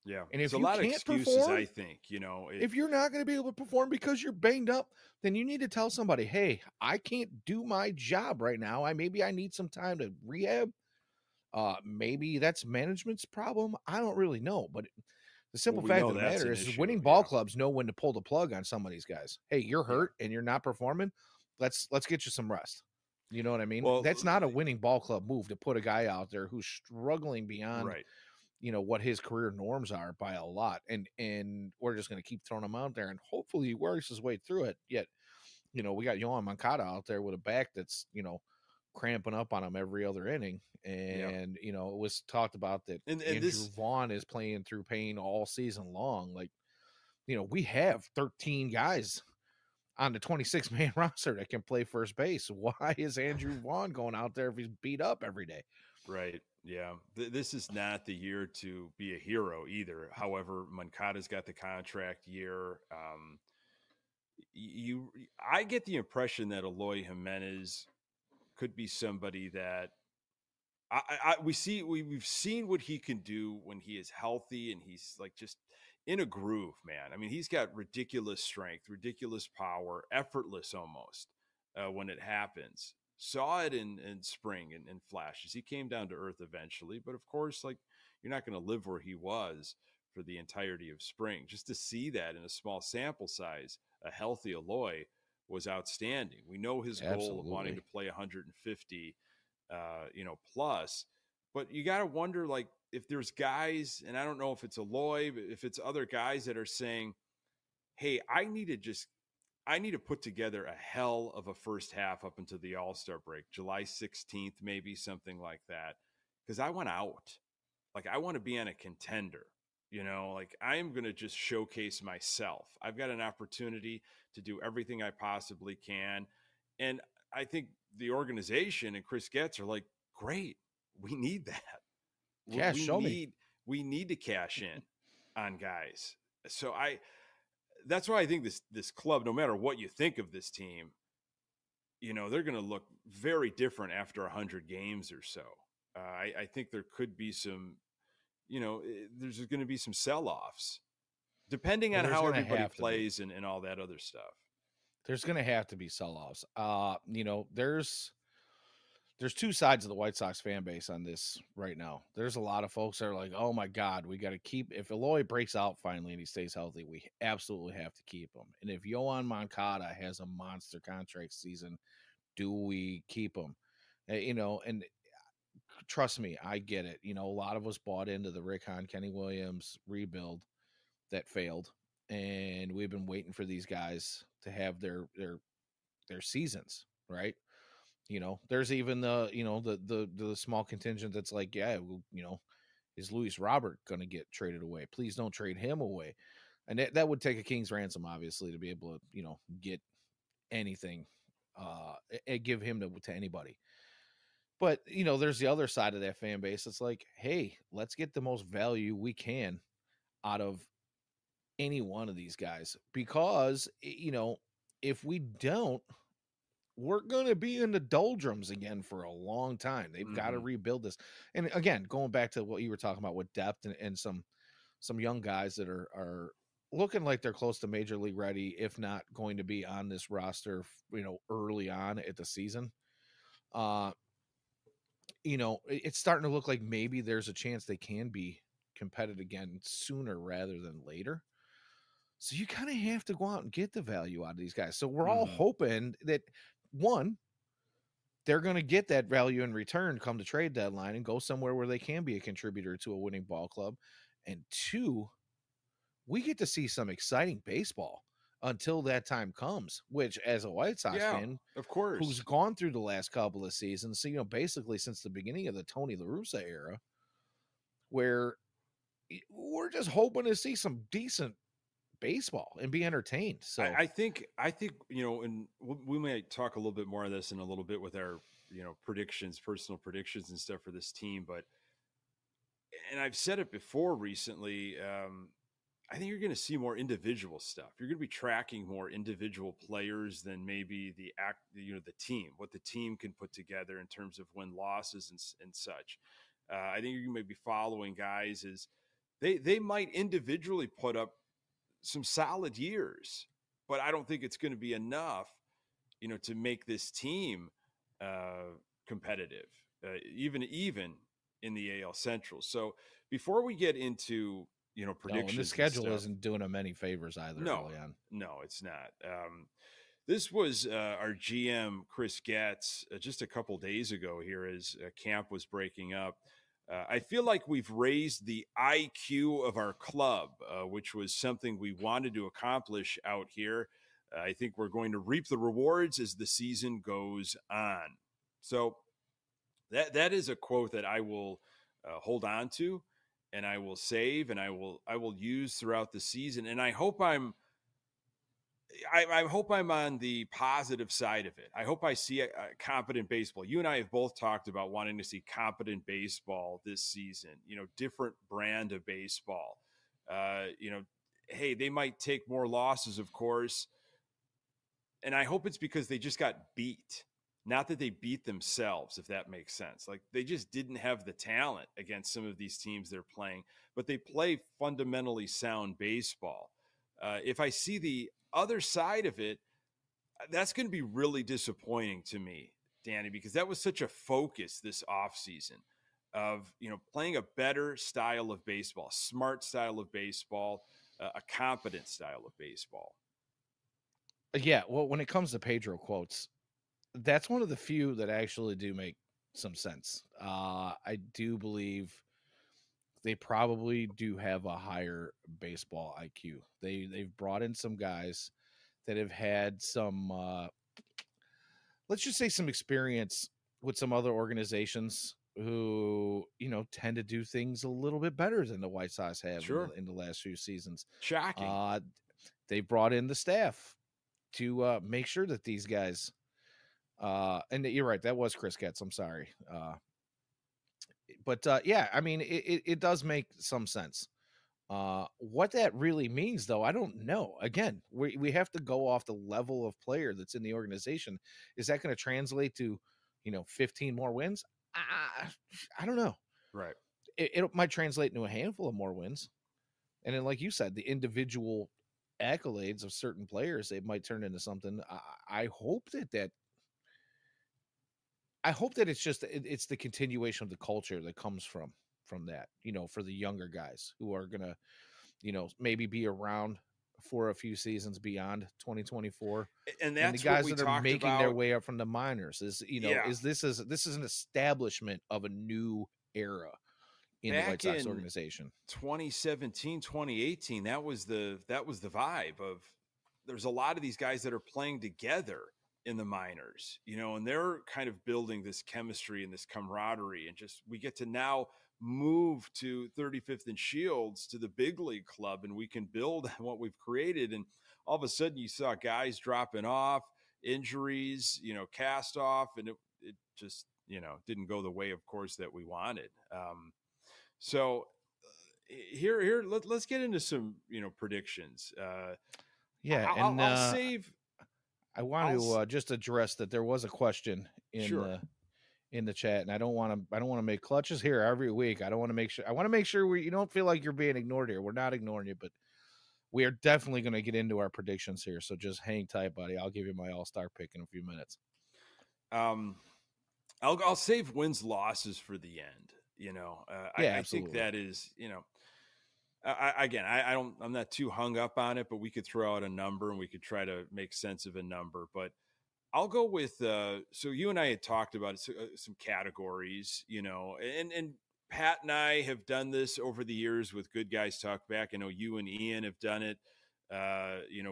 yeah. And It's if a you lot of can't excuses, perform, I think. You know, if you're not going to be able to perform because you're banged up, then you need to tell somebody, hey, I can't do my job right now. Maybe I need some time to rehab. Maybe that's management's problem. I don't really know. But the well, simple we fact know of the that's matter an is issue. winning ball Yeah, clubs know when to pull the plug on some of these guys. Hey, you're yeah. hurt and you're not performing. Let's get you some rest. You know what I mean? Well, That's not a winning ball club move to put a guy out there who's struggling beyond, right. what his career norms are by a lot. And we're just going to keep throwing him out there and hopefully he works his way through it. Yet, we got Yohan Moncada out there with a back that's, cramping up on him every other inning. Yeah, And, it was talked about that and Andrew this, Vaughn is playing through pain all season long. Like, we have 13 guys on the 26-man roster that can play first base. Why is Andrew Vaughn going out there if he's beat up every day? right. Yeah, this is not the year to be a hero either. However, Moncada's got the contract year. You, I get the impression that Eloy Jimenez could be somebody that we've seen what he can do when he is healthy and he's like just in a groove, man. I mean, he's got ridiculous strength, ridiculous power, effortless almost when it happens. Saw it in spring and in flashes. He came down to earth eventually, but of course, like you're not going to live where he was for the entirety of spring. Just to see that in a small sample size, a healthy Eloy was outstanding. We know his goal of wanting Absolutely. to play 150 plus. But you got to wonder, like, if there's guys, and I don't know if it's Aloy, but if it's other guys that are saying, hey, I need to put together a hell of a first half up until the All-Star break, July 16th, maybe something like that. Because I want out. Like, I want to be on a contender. Like I am going to just showcase myself. I've got an opportunity to do everything I possibly can. And I think the organization and Chris Getz are like, great, we need that. Yeah, We show me. need to cash in on guys. So that's why I think this club, no matter what you think of this team, they're going to look very different after 100 games or so. I think there could be some, there's going to be some sell-offs depending on There's how going to everybody have to be. plays and all that other stuff. There's going to have to be sell-offs. There's two sides of the White Sox fan base on this right now. There's a lot of folks that are like, oh my God, we got to keep, if Eloy breaks out finally and he stays healthy, we absolutely have to keep him. And if Yohan Moncada has a monster contract season, do we keep him? And trust me, I get it. A lot of us bought into the Rick Hahn, Kenny Williams rebuild that failed. And we've been waiting for these guys to have their seasons, right? There's even the small contingent that's like, yeah, well, is Luis Robert going to get traded away? Please don't trade him away. And that would take a king's ransom, obviously, to be able to, get anything, and give him to anybody. But, there's the other side of that fan base. It's like, hey, let's get the most value we can out of any one of these guys, because, if we don't, we're going to be in the doldrums again for a long time. They've got to rebuild this. And again, going back to what you were talking about with depth and some young guys that are looking like they're close to major league ready, if not going to be on this roster, early on at the season. It's starting to look like maybe there's a chance they can be competitive again sooner rather than later. So you kind of have to go out and get the value out of these guys. So we're all hoping that, one, they're going to get that value in return come the trade deadline and go somewhere where they can be a contributor to a winning ball club. And two, we get to see some exciting baseball until that time comes, which, as a White Sox fan, of course, who's gone through the last couple of seasons, so, basically since the beginning of the Tony La Russa era, where we're just hoping to see some decent baseball and be entertained. So I think, and we might talk a little bit more of this in a little bit with our, predictions, personal predictions and stuff for this team. But, and I've said it before recently, I think you're going to see more individual stuff. You're going to be tracking more individual players than maybe the team, what the team can put together in terms of win losses and such. I think you're going to be following guys as they might individually put up some solid years, but I don't think it's going to be enough, to make this team competitive, even in the AL Central. So before we get into predictions, and the schedule isn't doing them any favors either. No, early on. No, it's not. This was our GM Chris Getz just a couple days ago here as camp was breaking up. I feel like we've raised the IQ of our club, which was something we wanted to accomplish out here. I think we're going to reap the rewards as the season goes on. So that is a quote that I will hold on to, and I will save, and I will use throughout the season. And I hope I'm on the positive side of it. I hope I see a competent baseball. You and I have both talked about wanting to see competent baseball this season, different brand of baseball. Hey, they might take more losses, of course. And I hope it's because they just got beat. Not that they beat themselves, if that makes sense. Like, they just didn't have the talent against some of these teams they're playing, but they play fundamentally sound baseball. If I see the other side of it, that's going to be really disappointing to me, Danny, because that was such a focus this offseason of, playing a better style of baseball, smart style of baseball, a competent style of baseball. Yeah, well, when it comes to Pedro quotes, that's one of the few that actually do make some sense. I do believe they probably do have a higher baseball IQ. They've brought in some guys that have had some, let's just say, some experience with some other organizations who, tend to do things a little bit better than the White Sox have in the last few seasons. Shocking. They brought in the staff to make sure that these guys, and you're right, that was Chris Getz. I'm sorry. But yeah, I mean, it does make some sense. What that really means, though, I don't know. Again, we have to go off the level of player that's in the organization. Is that going to translate to, 15 more wins? I don't know. Right. It might translate into a handful of more wins. And then, like you said, the individual accolades of certain players, they might turn into something. I hope that it's the continuation of the culture that comes from that, for the younger guys who are going to, maybe be around for a few seasons beyond 2024. And that's the guys what we that are talked making about. Their way up from the minors is this is an establishment of a new era in the White Sox organization. 2017, 2018, that was the vibe of, there's a lot of these guys that are playing together in the minors, and they're kind of building this chemistry and this camaraderie, and just, we get to now move to 35th and Shields to the big league club, and we can build what we've created. And all of a sudden you saw guys dropping off, injuries, cast off, and it just, didn't go the way, of course, that we wanted. So here, let's get into some, predictions. I'll save. I want to just address that there was a question in the chat, and I don't want to make clutches here every week. I want to make sure you don't feel like you're being ignored here. We're not ignoring you, but we are definitely going to get into our predictions here. So just hang tight, buddy. I'll give you my all-star pick in a few minutes. I'll save wins losses for the end. I think that is, I'm not too hung up on it, but we could throw out a number and we could try to make sense of a number. But I'll go with, so you and I had talked about some categories, and Pat and I have done this over the years with Good Guys Talk Back. I know you and Ian have done it,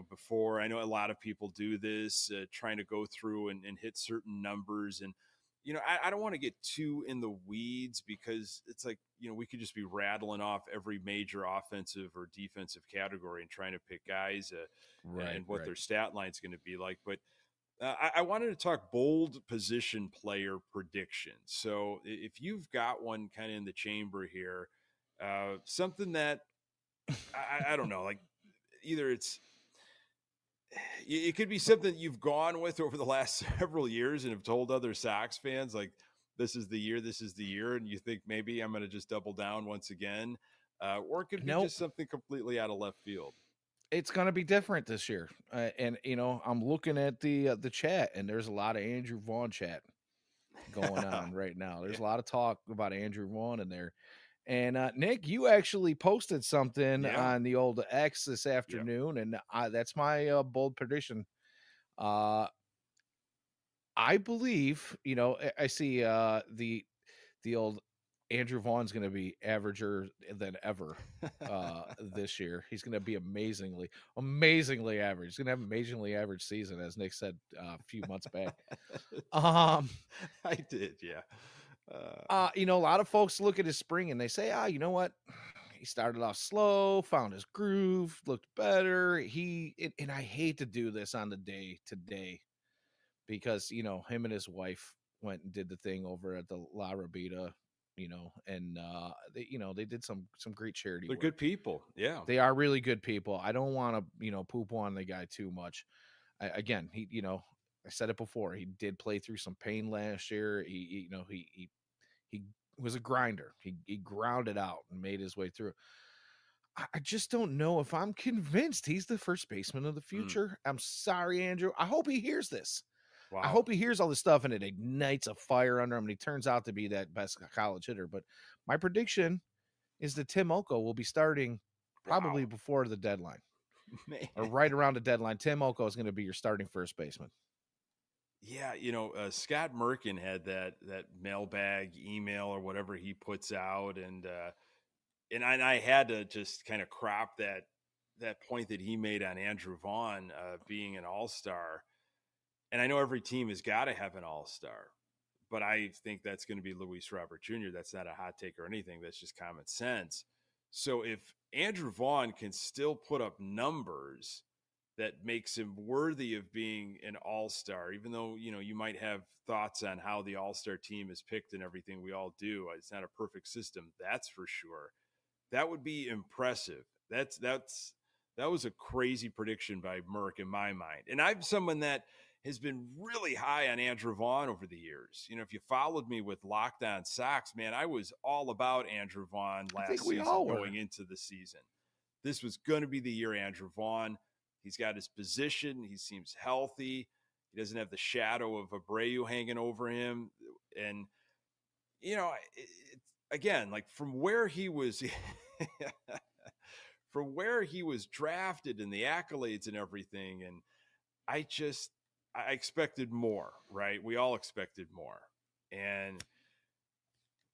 before. I know a lot of people do this, trying to go through and hit certain numbers. And I don't want to get too in the weeds because it's like, we could just be rattling off every major offensive or defensive category and trying to pick guys Right, and what right. their stat line is going to be like. But I wanted to talk bold position player predictions. So if you've got one kind of in the chamber here, something that I don't know, like either it could be something you've gone with over the last several years and have told other Sox fans, like, this is the year, and you think maybe I'm going to just double down once again. Or it could be Nope. just something completely out of left field. It's gonna be different this year, and I'm looking at the chat, and there's a lot of Andrew Vaughn chat going on right now. Yeah. There's a lot of talk about Andrew Vaughn in there. And Nick, you actually posted something Yeah. on the old X this Yeah. afternoon, and that's my bold prediction. Uh, I believe, I see the old Andrew Vaughn's going to be averager than ever this year. He's going to be amazingly average. He's going to have an amazingly average season, as Nick said a few months back. I did. Yeah. A lot of folks look at his spring and they say, you know what? He started off slow, found his groove, looked better. And I hate to do this on the day today because, him and his wife went and did the thing over at the La Rabida, and they did some great charity They're work. good people. Yeah. They are really good people. I don't want to, poop on the guy too much. Again, I said it before. He did play through some pain last year. He was a grinder. He grounded out and made his way through. I just don't know if I'm convinced he's the first baseman of the future. I'm sorry, Andrew. I hope he hears this. I Wow. hope he hears all this stuff and it ignites a fire under him and he turns out to be that best college hitter. But my prediction is that Tim Oko will be starting probably before the deadline. Man. Or right around the deadline. Tim Oko is going to be your starting first baseman. Yeah, Scott Merkin had that mailbag email or whatever he puts out, and I had to just kind of crop that point that he made on Andrew Vaughn being an all-star. And I know every team has got to have an all-star, but I think that's going to be Luis Robert Jr. That's not a hot take or anything. That's just common sense. So if Andrew Vaughn can still put up numbers that makes him worthy of being an all-star, even though, you might have thoughts on how the all-star team is picked and everything. We all do. It's not a perfect system. That's for sure. That would be impressive. That was a crazy prediction by Merck in my mind. And I'm someone that has been really high on Andrew Vaughn over the years. If you followed me with Locked On Sox, man, I was all about Andrew Vaughn last season going into the season. This was going to be the year Andrew Vaughn. He's got his position. He seems healthy. He doesn't have the shadow of Abreu hanging over him. And, again, like from where he was drafted and the accolades and everything. And I expected more, right? We all expected more. And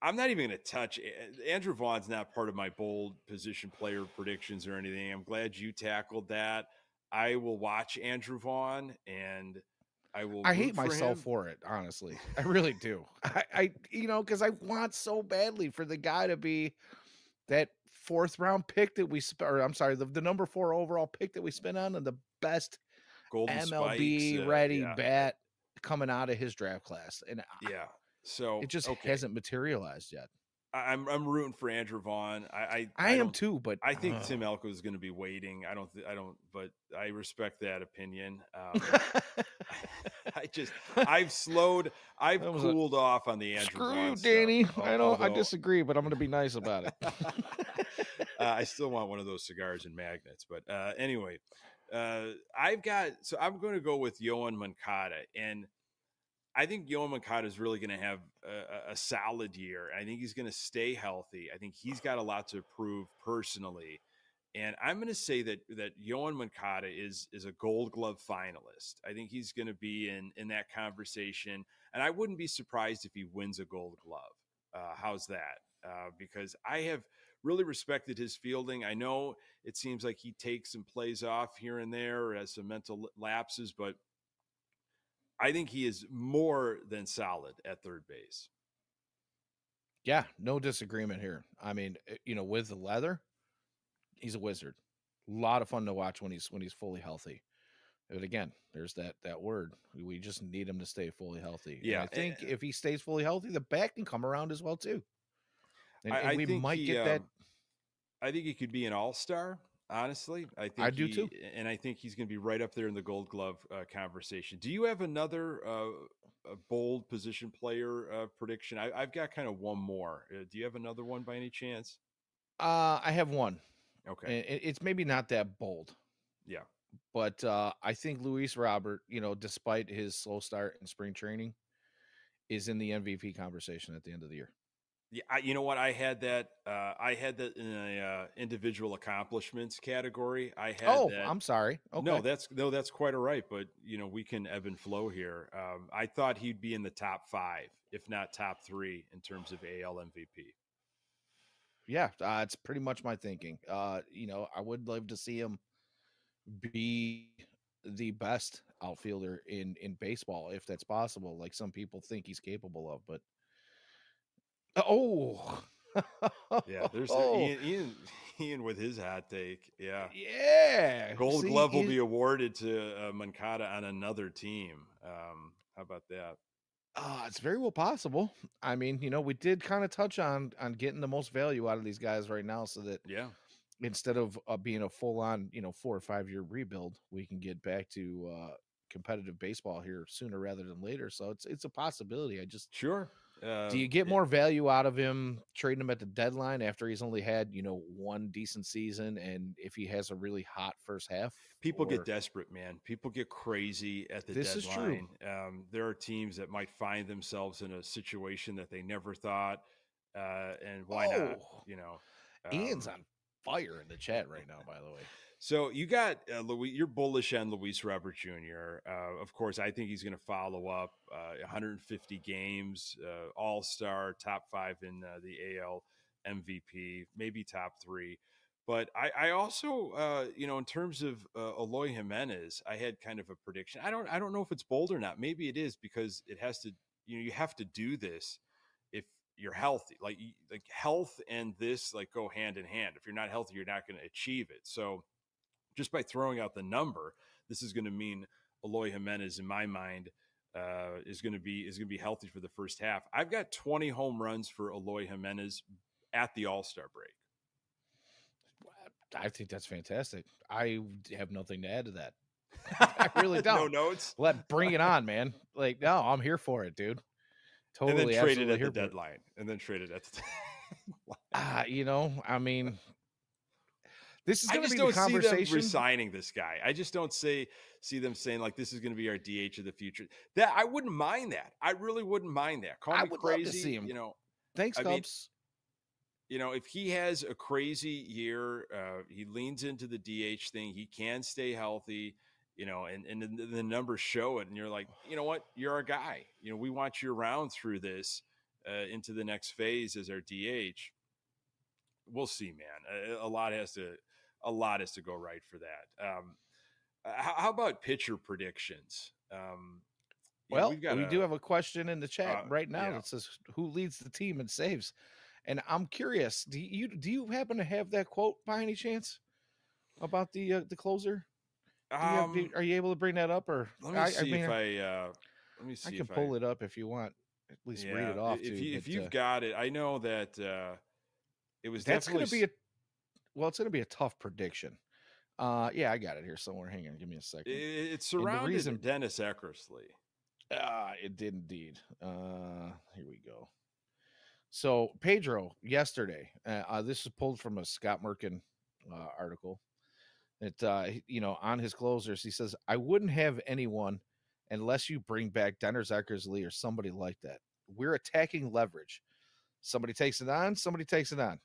I'm not even going to touch Andrew Vaughn's not part of my bold position player predictions or anything. I'm glad you tackled that. I will watch Andrew Vaughn and I hate myself for it, honestly. I really do. Because I want so badly for the guy to be that fourth round pick that the number 4 overall pick that we spent on and the best Golden MLB Spikes, ready bat coming out of his draft class. And so it just hasn't materialized yet. I'm rooting for Andrew Vaughn. I am too, but I think Tim Elko is going to be waiting. But I respect that opinion. I've cooled off on the Andrew Vaughn stuff. Danny. Although, I disagree, but I'm going to be nice about it. I still want one of those cigars and magnets, but anyway, I'm going to go with Yohan Moncada, and I think Yohan Moncada is really going to have a solid year. I think he's going to stay healthy. I think he's got a lot to prove personally. And I'm going to say that Yohan Moncada is a Gold Glove finalist. I think he's going to be in that conversation. And I wouldn't be surprised if he wins a Gold Glove. How's that? Because I have really respected his fielding. I know it seems like he takes some plays off here and there, has some mental lapses, but I think he is more than solid at third base. Yeah, no disagreement here. I mean, with the leather, he's a wizard. A lot of fun to watch when he's fully healthy. But again, there's that word. We just need him to stay fully healthy. And Yeah, I think if he stays fully healthy, the back can come around as well too. And I we think might get that. I think he could be an all-star. Honestly, I I think do too. I think he's going to be right up there in the Gold Glove conversation. Do you have another a bold position player prediction? I've got kind of one more. Do you have another one by any chance? I have one. Okay. And it's maybe not that bold, Yeah. but I think Luis Robert, despite his slow start in spring training, is in the MVP conversation at the end of the year. Yeah, you know what? I had that. I had that in a individual accomplishments category. I had Oh, that. I'm sorry. No, Okay. that's quite all right. But we can ebb and flow here. I thought he'd be in the top 5, if not top 3, in terms of AL MVP. Yeah, it's pretty much my thinking. I would love to see him be the best outfielder in baseball if that's possible, like some people think he's capable of. But oh, Yeah, there's oh, Ian with his hot take. Yeah, yeah. Gold See, Glove will be awarded to Moncada on another team. How about that? it's very well possible. I mean, we did kind of touch on getting the most value out of these guys right now, so that Yeah, instead of being a full on 4 or 5 year rebuild, we can get back to competitive baseball here sooner rather than later. So it's a possibility. I just sure. Do you get more value out of him trading him at the deadline after he's only had, one decent season, and if he has a really hot first half? People get Or desperate, man. People get crazy at the this is true. deadline. There are teams that might find themselves in a situation that they never thought, and why not? Oh, You know, Ian's um, on fire in the chat right now, by the way. so you got Louis. You're bullish on Luis Robert Jr. Of course, I think he's going to follow up 150 games, All Star, top 5 in the AL MVP, maybe top 3. But I also, in terms of Eloy Jimenez, I had kind of a prediction. I don't know if it's bold or not. Maybe it is because it has to. You have to do this if you're healthy. Like health and this like go hand in hand. If you're not healthy, you're not going to achieve it. So just by throwing out the number, this is going to mean Eloy Jimenez, in my mind, is going to be healthy for the first half. I've got 20 home runs for Eloy Jimenez at the All-Star break. I think that's fantastic. I have nothing to add to that. I really don't. No notes. Bring it on, man. Like, no, I'm here for it, dude. Totally, and then traded at the here deadline. And then traded at the I mean, this is I going to just be don't the conversation. see them resigning this guy. I just don't see them saying like this is going to be our DH of the future. That I wouldn't mind that. I really wouldn't mind that. Call I me would crazy. love to see him. Thanks, I Cubs. mean, if he has a crazy year, he leans into the DH thing. He can stay healthy, and the numbers show it. And you're like, you know what? You're our guy. We want you around through this into the next phase as our DH. We'll see, man. A lot has to go right for that. How about pitcher predictions? Well, we do have a question in the chat right now yeah. that says, "Who leads the team in saves?" And I'm curious, do you happen to have that quote by any chance about the closer? Are you able to bring that up, or let me see if I can pull it up if you want. At least read it off. If you've got it, I know that it was. That's going to be it's going to be a tough prediction. Yeah, I got it here somewhere. Hang on, give me a second. It surrounded Dennis Eckersley. It did indeed. Here we go. So Pedro yesterday, this is pulled from a Scott Merkin article. That on his closers, he says, "I wouldn't have anyone unless you bring back Dennis Eckersley or somebody like that. We're attacking leverage. Somebody takes it on, somebody takes it on.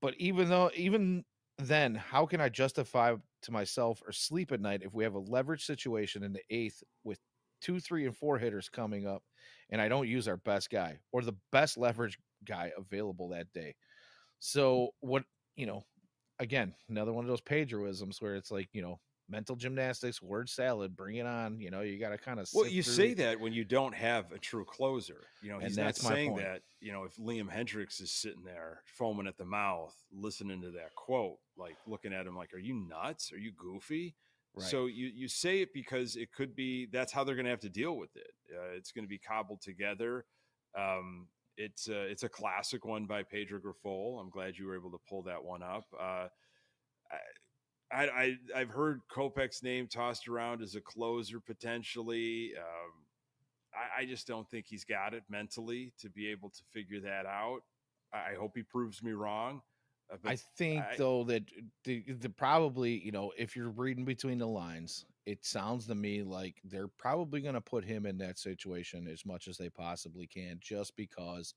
But even then, how can I justify to myself or sleep at night if we have a leverage situation in the 8th with 2, 3, and 4 hitters coming up, and I don't use our best guy or the best leverage guy available that day?" So what, again, another one of those Pedroisms where it's like, mental gymnastics, word salad, bring it on. You know, you got to kind of Well, sift you through, say that when you don't have a true closer. and He's not that's my saying point. that, if Liam Hendricks is sitting there foaming at the mouth, listening to that quote, like looking at him like, are you nuts? Are you goofy? Right. So you say it because it could be that's how they're going to have to deal with it. It's going to be cobbled together. It's a classic one by Pedro Grifol. I'm glad you were able to pull that one up. I've heard Kopech's name tossed around as a closer potentially. I just don't think he's got it mentally to be able to figure that out. I hope he proves me wrong. But I think though that the probably, you know, if you're reading between the lines, it sounds to me like they're probably going to put him in that situation as much as they possibly can, just because,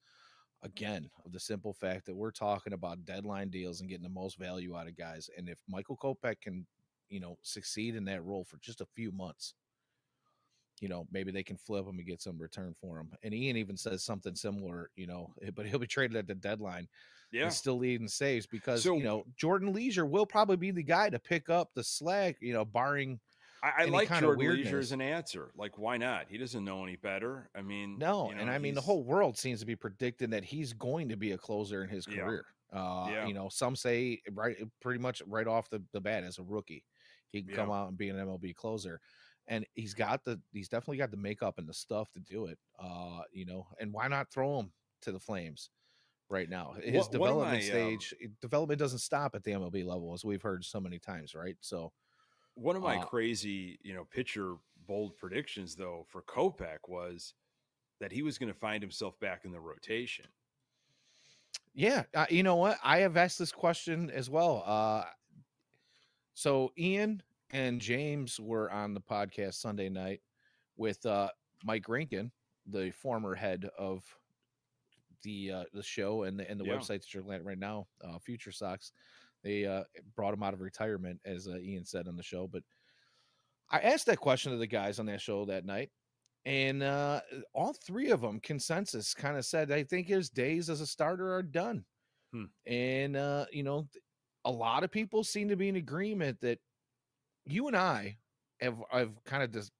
again, of the simple fact that we're talking about deadline deals and getting the most value out of guys. And if Michael Kopech can, you know, succeed in that role for just a few months, you know, maybe they can flip him and get some return for him. And Ian even says something similar, you know, but he'll be traded at the deadline yeah. and still leading saves because, you So know, Jordan Leisure will probably be the guy to pick up the slack, you know, barring I any like kind of Jordan Leisure as weirdness. an answer. Like, why not? He doesn't know any better. I mean, No, and I mean the he's whole world seems to be predicting that he's going to be a closer in his yeah, career. yeah, You know, some say right pretty much right off the bat as a rookie, he can yeah. come out and be an MLB closer. And he's definitely got the makeup and the stuff to do it. You know, and why not throw him to the Flames right now? His One of development my stage, development doesn't stop at the MLB level, as we've heard so many times, right? So one of my uh crazy, pitcher bold predictions though for Kopech was that he was going to find himself back in the rotation. yeah, you know what? I have asked this question as well. So Ian and James were on the podcast Sunday night with Mike Rankin, the former head of the show and the Yeah. website that you're looking at right now, FutureSox. They brought him out of retirement, as Ian said on the show. But I asked that question to the guys on that show that night, and all three of them consensus kind of said, I think his days as a starter are done. Hmm. And you know, a lot of people seem to be in agreement that you and I have kind of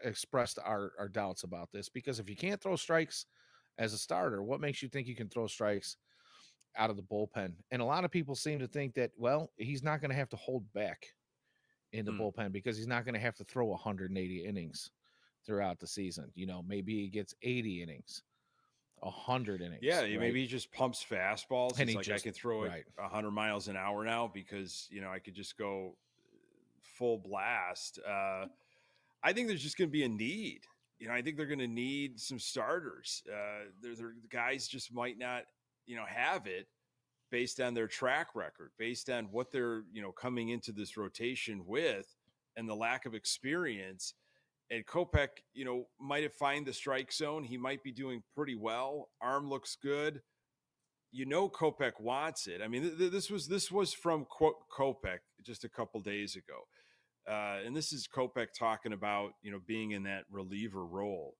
expressed our doubts about this, because if you can't throw strikes as a starter, what makes you think you can throw strikes out of the bullpen? And a lot of people seem to think that, well, he's not going to have to hold back in the Hmm. bullpen because he's not going to have to throw 180 innings throughout the season. You know, maybe he gets 80 innings, 100 Yeah, innings, right? maybe he just pumps fastballs. And He's he like, I just can throw it right. 100 miles an hour now because I could just go full blast. I think there's just going to be a need. I think they're going to need some starters. The guys just might not, have it based on their track record, based on what they're, coming into this rotation with, and the lack of experience. And Kopech, might have find the strike zone. He might be doing pretty well. Arm looks good. Kopech wants it. I mean, this was from Kopech just a couple days ago. And this is Kopech talking about, being in that reliever role.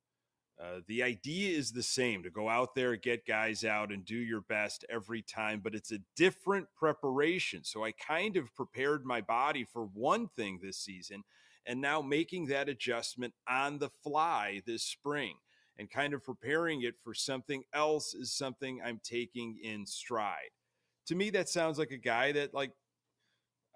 The idea is the same, to go out there, get guys out, and do your best every time, but it's a different preparation. So I kind of prepared my body for one thing this season, and now making that adjustment on the fly this spring and kind of preparing it for something else is something I'm taking in stride. To me, that sounds like a guy that, like,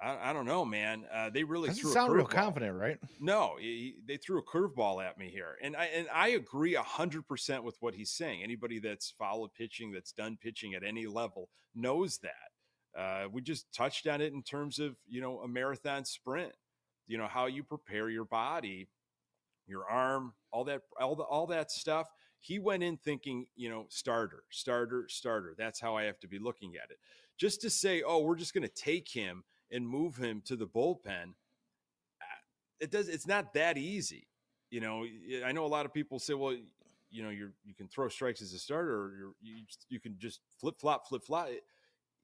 I don't know, man. They really Doesn't threw a sound real curveball. confident, right? No, they threw a curveball at me here, and I agree 100% with what he's saying. Anybody that's followed pitching, that's done pitching at any level, knows that. We just touched on it in terms of a marathon sprint. How you prepare your body, your arm, all that stuff. He went in thinking, starter, starter, starter. That's how I have to be looking at it. Just to say, oh, we're just going to take him and move him to the bullpen, it's not that easy. I know a lot of people say, well, you can throw strikes as a starter, or you can just flip flop.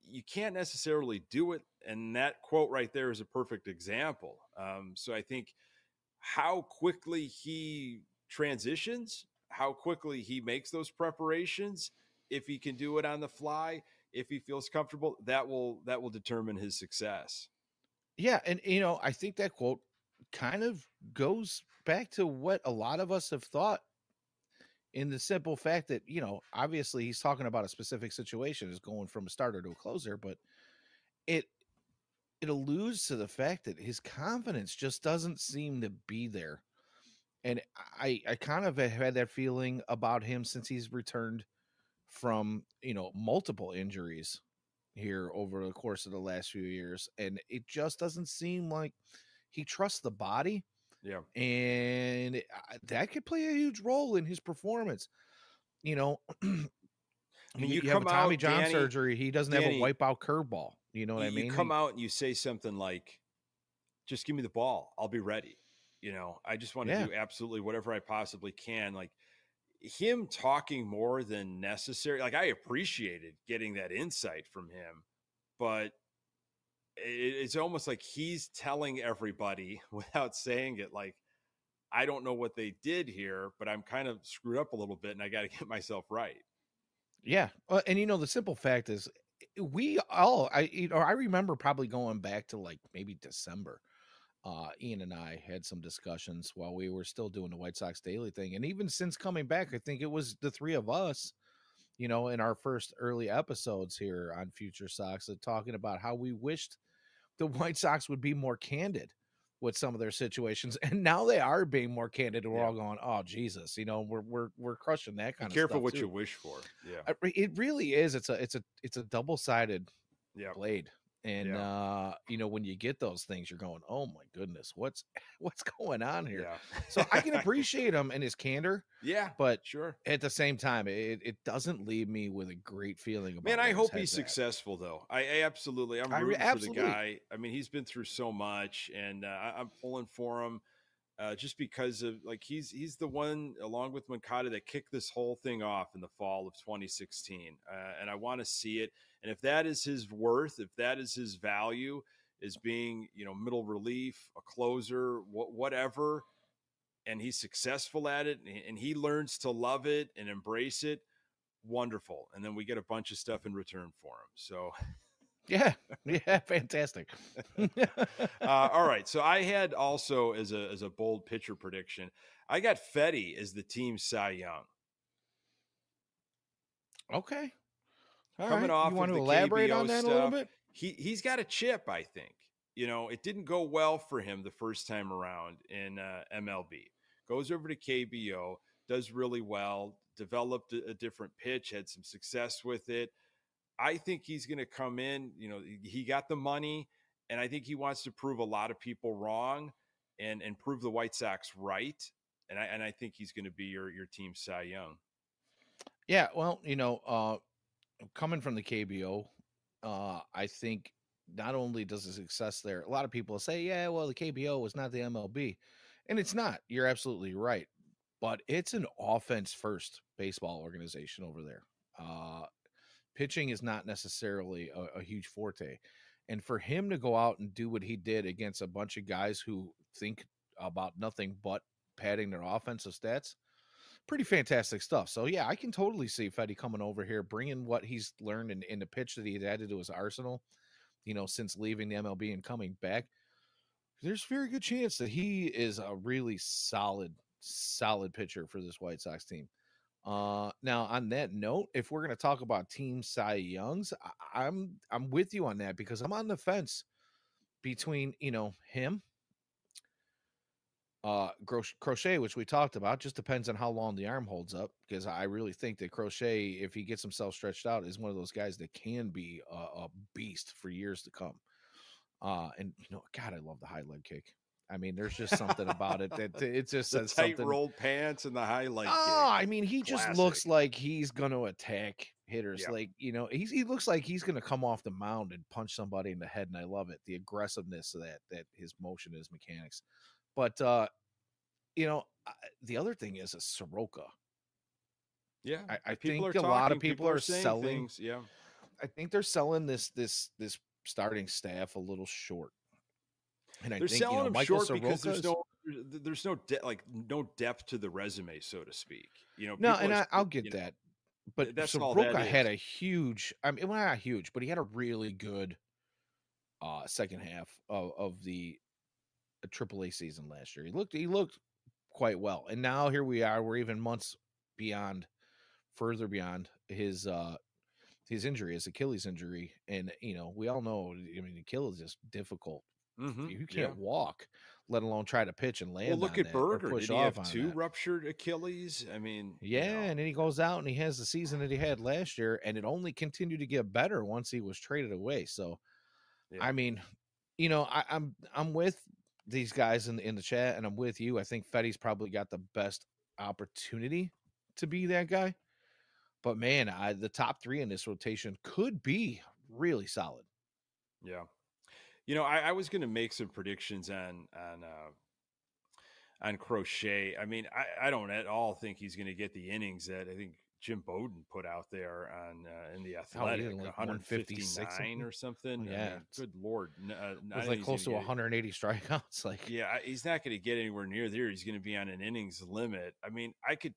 You can't necessarily do it, and that quote right there is a perfect example. So I think how quickly he transitions, how quickly he makes those preparations, if he can do it on the fly, if he feels comfortable, that will determine his success. Yeah, and I think that quote kind of goes back to what a lot of us have thought, in the simple fact that, obviously he's talking about a specific situation is going from a starter to a closer, but it it alludes to the fact that his confidence just doesn't seem to be there. And I kind of have had that feeling about him since he's returned from, multiple injuries here over the course of the last few years. And it just doesn't seem like he trusts the body. Yeah. And that could play a huge role in his performance. I mean, you You have a come Tommy out, John surgery. He doesn't have a Danny, wipeout curveball. You know what I you mean? come out and you say something like, just give me the ball. I'll be ready. I just want to Yeah. do absolutely whatever I possibly can. Like him talking more than necessary. Like I appreciated getting that insight from him, but it's almost like he's telling everybody without saying it. Like, I don't know what they did here, but I'm kind of screwed up a little bit and I got to get myself right. Yeah. And the simple fact is I remember probably going back to like maybe December. Ian and I had some discussions while we were still doing the White Sox Daily thing. And even since coming back, I think it was the three of us, in our first early episodes here on Future Sox, talking about how we wished the White Sox would be more candid with some of their situations. And now they are being more candid. And we're all going, oh, Jesus, we're crushing that kind Be of careful stuff what too. you wish for. Yeah. It really is. It's a double-sided blade. And when you get those things, you're going, oh my goodness, what's going on here? Yeah. So I can appreciate him and his candor. Yeah, but sure. At the same time, it doesn't leave me with a great feeling about. Man, I hope he's successful though. I absolutely, I'm rooting for the guy. I mean, he's been through so much, and I'm pulling for him. Just because of like he's the one along with Moncada that kicked this whole thing off in the fall of 2016, and I want to see it. And if that is his worth, if that is his value, is being middle relief, a closer, whatever, and he's successful at it, and he learns to love it and embrace it, wonderful. And then we get a bunch of stuff in return for him. So. Yeah, fantastic. All right, so I had also as a bold pitcher prediction, I got Fetty as the team Cy Young. Okay, coming off you want of to the elaborate KBO on that stuff, a little bit? He's got a chip. I think it didn't go well for him the first time around in MLB. Goes over to KBO, does really well, developed a different pitch, had some success with it. I think he's going to come in, he got the money, and I think he wants to prove a lot of people wrong and prove the White Sox right. And I think he's going to be your team Cy Young. Yeah, well, coming from the KBO, I think not only does the success there, a lot of people say, yeah, well, the KBO was not the MLB. And it's not. You're absolutely right. But it's an offense first baseball organization over there. Pitching is not necessarily a huge forte. And for him to go out and do what he did against a bunch of guys who think about nothing but padding their offensive stats, pretty fantastic stuff. So, yeah, I can totally see Fetty coming over here, bringing what he's learned in the pitch that he's added to his arsenal, since leaving the MLB and coming back. There's a very good chance that he is a really solid pitcher for this White Sox team. Now on that note, if we're going to talk about Team Cy Youngs, I'm with you on that because I'm on the fence between him, Crochet, which we talked about. Just depends on how long the arm holds up, because I really think that Crochet, if he gets himself stretched out, is one of those guys that can be a beast for years to come. And God, I love the high leg kick. I mean, there's just something about it that it just says tight something. rolled pants and the highlight. I mean, he just looks like he's going to attack hitters. Yeah. Like, he looks like he's going to come off the mound and punch somebody in the head. And I love it. The aggressiveness of that his motion, his mechanics. But, the other thing is a Soroka. Yeah. I think a lot of people are selling things. Yeah. I think they're selling this starting staff a little short. And they're selling them short because there's no depth to the resume, so to speak. No, and I'll get that, but Soroka had a huge. I mean, well, not huge, but he had a really good second half of the a AAA season last year. He looked quite well, and now here we are. We're even months beyond, further beyond his injury, his Achilles injury, and we all know. I mean, Achilles is just difficult. You Yeah. can't walk, let alone try to pitch and Well, land look on at that or Berger. push Did he off have on two that. ruptured Achilles? I mean, Yeah, and then he goes out and he has the season that he had last year, and it only continued to get better once he was traded away. So, yeah. I mean, I'm with these guys in the chat, and I'm with you. I think Fetty's probably got the best opportunity to be that guy. But man, the top three in this rotation could be really solid. Yeah. I was going to make some predictions on Crochet. I mean, I don't at all think he's going to get the innings that I think Jim Bowden put out there on in the Oh, he Athletic, did like 156 159 or something. Yeah, I mean, good Lord, it was like close to 180 strikeouts. Like, yeah, he's not going to get anywhere near there. He's going to be on an innings limit. I mean, I could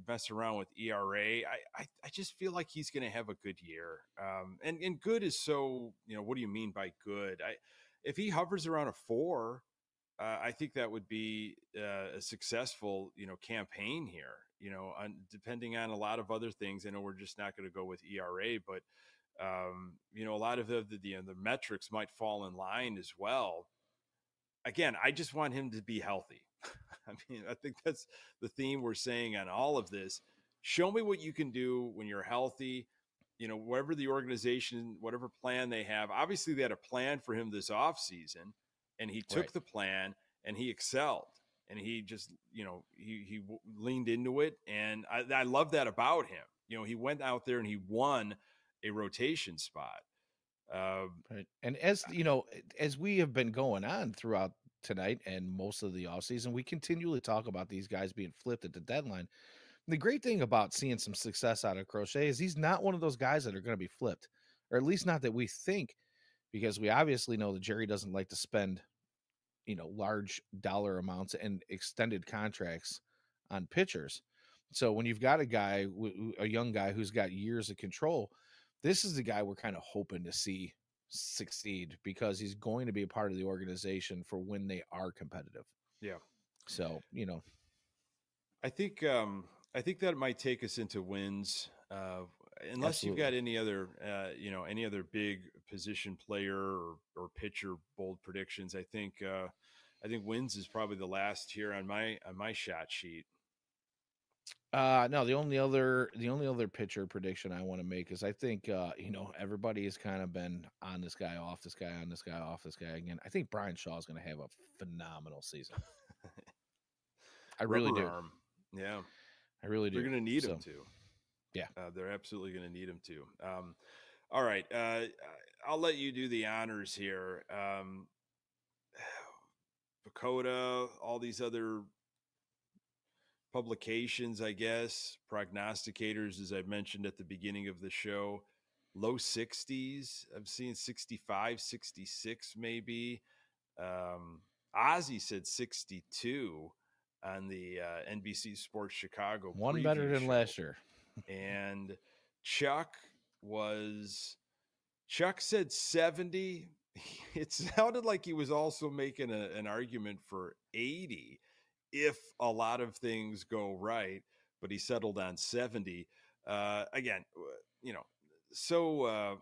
mess around with ERA. I just feel like he's going to have a good year. And good is so, what do you mean by good? If he hovers around a 4, I think that would be a successful, campaign here. Depending on a lot of other things. I know we're just not going to go with ERA, but a lot of the metrics might fall in line as well. Again, I just want him to be healthy. I mean, I think that's the theme we're saying on all of this. Show me what you can do when you're healthy. Whatever the organization, whatever plan they have. Obviously, they had a plan for him this offseason, and he took the plan and he excelled. And he just, he leaned into it. And I love that about him. He went out there and he won a rotation spot. right. And as as we have been going on throughout tonight and most of the offseason, we continually talk about these guys being flipped at the deadline. The great thing about seeing some success out of Crochet is he's not one of those guys that are going to be flipped, or at least not that we think, because we obviously know that Jerry doesn't like to spend, large dollar amounts and extended contracts on pitchers. So when you've got a young guy who's got years of control, this is the guy we're kind of hoping to see succeed because he's going to be a part of the organization for when they are competitive. Yeah. So, I think that might take us into wins. Unless absolutely. you've got any other, any other big position player or pitcher bold predictions. I think wins is probably the last here on my shot sheet. No, the only other pitcher prediction I want to make is I think everybody has kind of been on this guy, off this guy, on this guy, off this guy again. I think Brian Shaw is going to have a phenomenal season. I really do. Arm. Yeah, I really do. They're going to need him to. Yeah, they're absolutely going to need him to. All right, I'll let you do the honors here. Pacoda, all these other publications, I guess, prognosticators, as I mentioned at the beginning of the show, low 60s. I'm seeing 65, 66 maybe. Ozzy said 62 on the NBC Sports Chicago. One better than last year. And Chuck said 70. It sounded like he was also making an argument for 80 if a lot of things go right, but he settled on 70. Again, so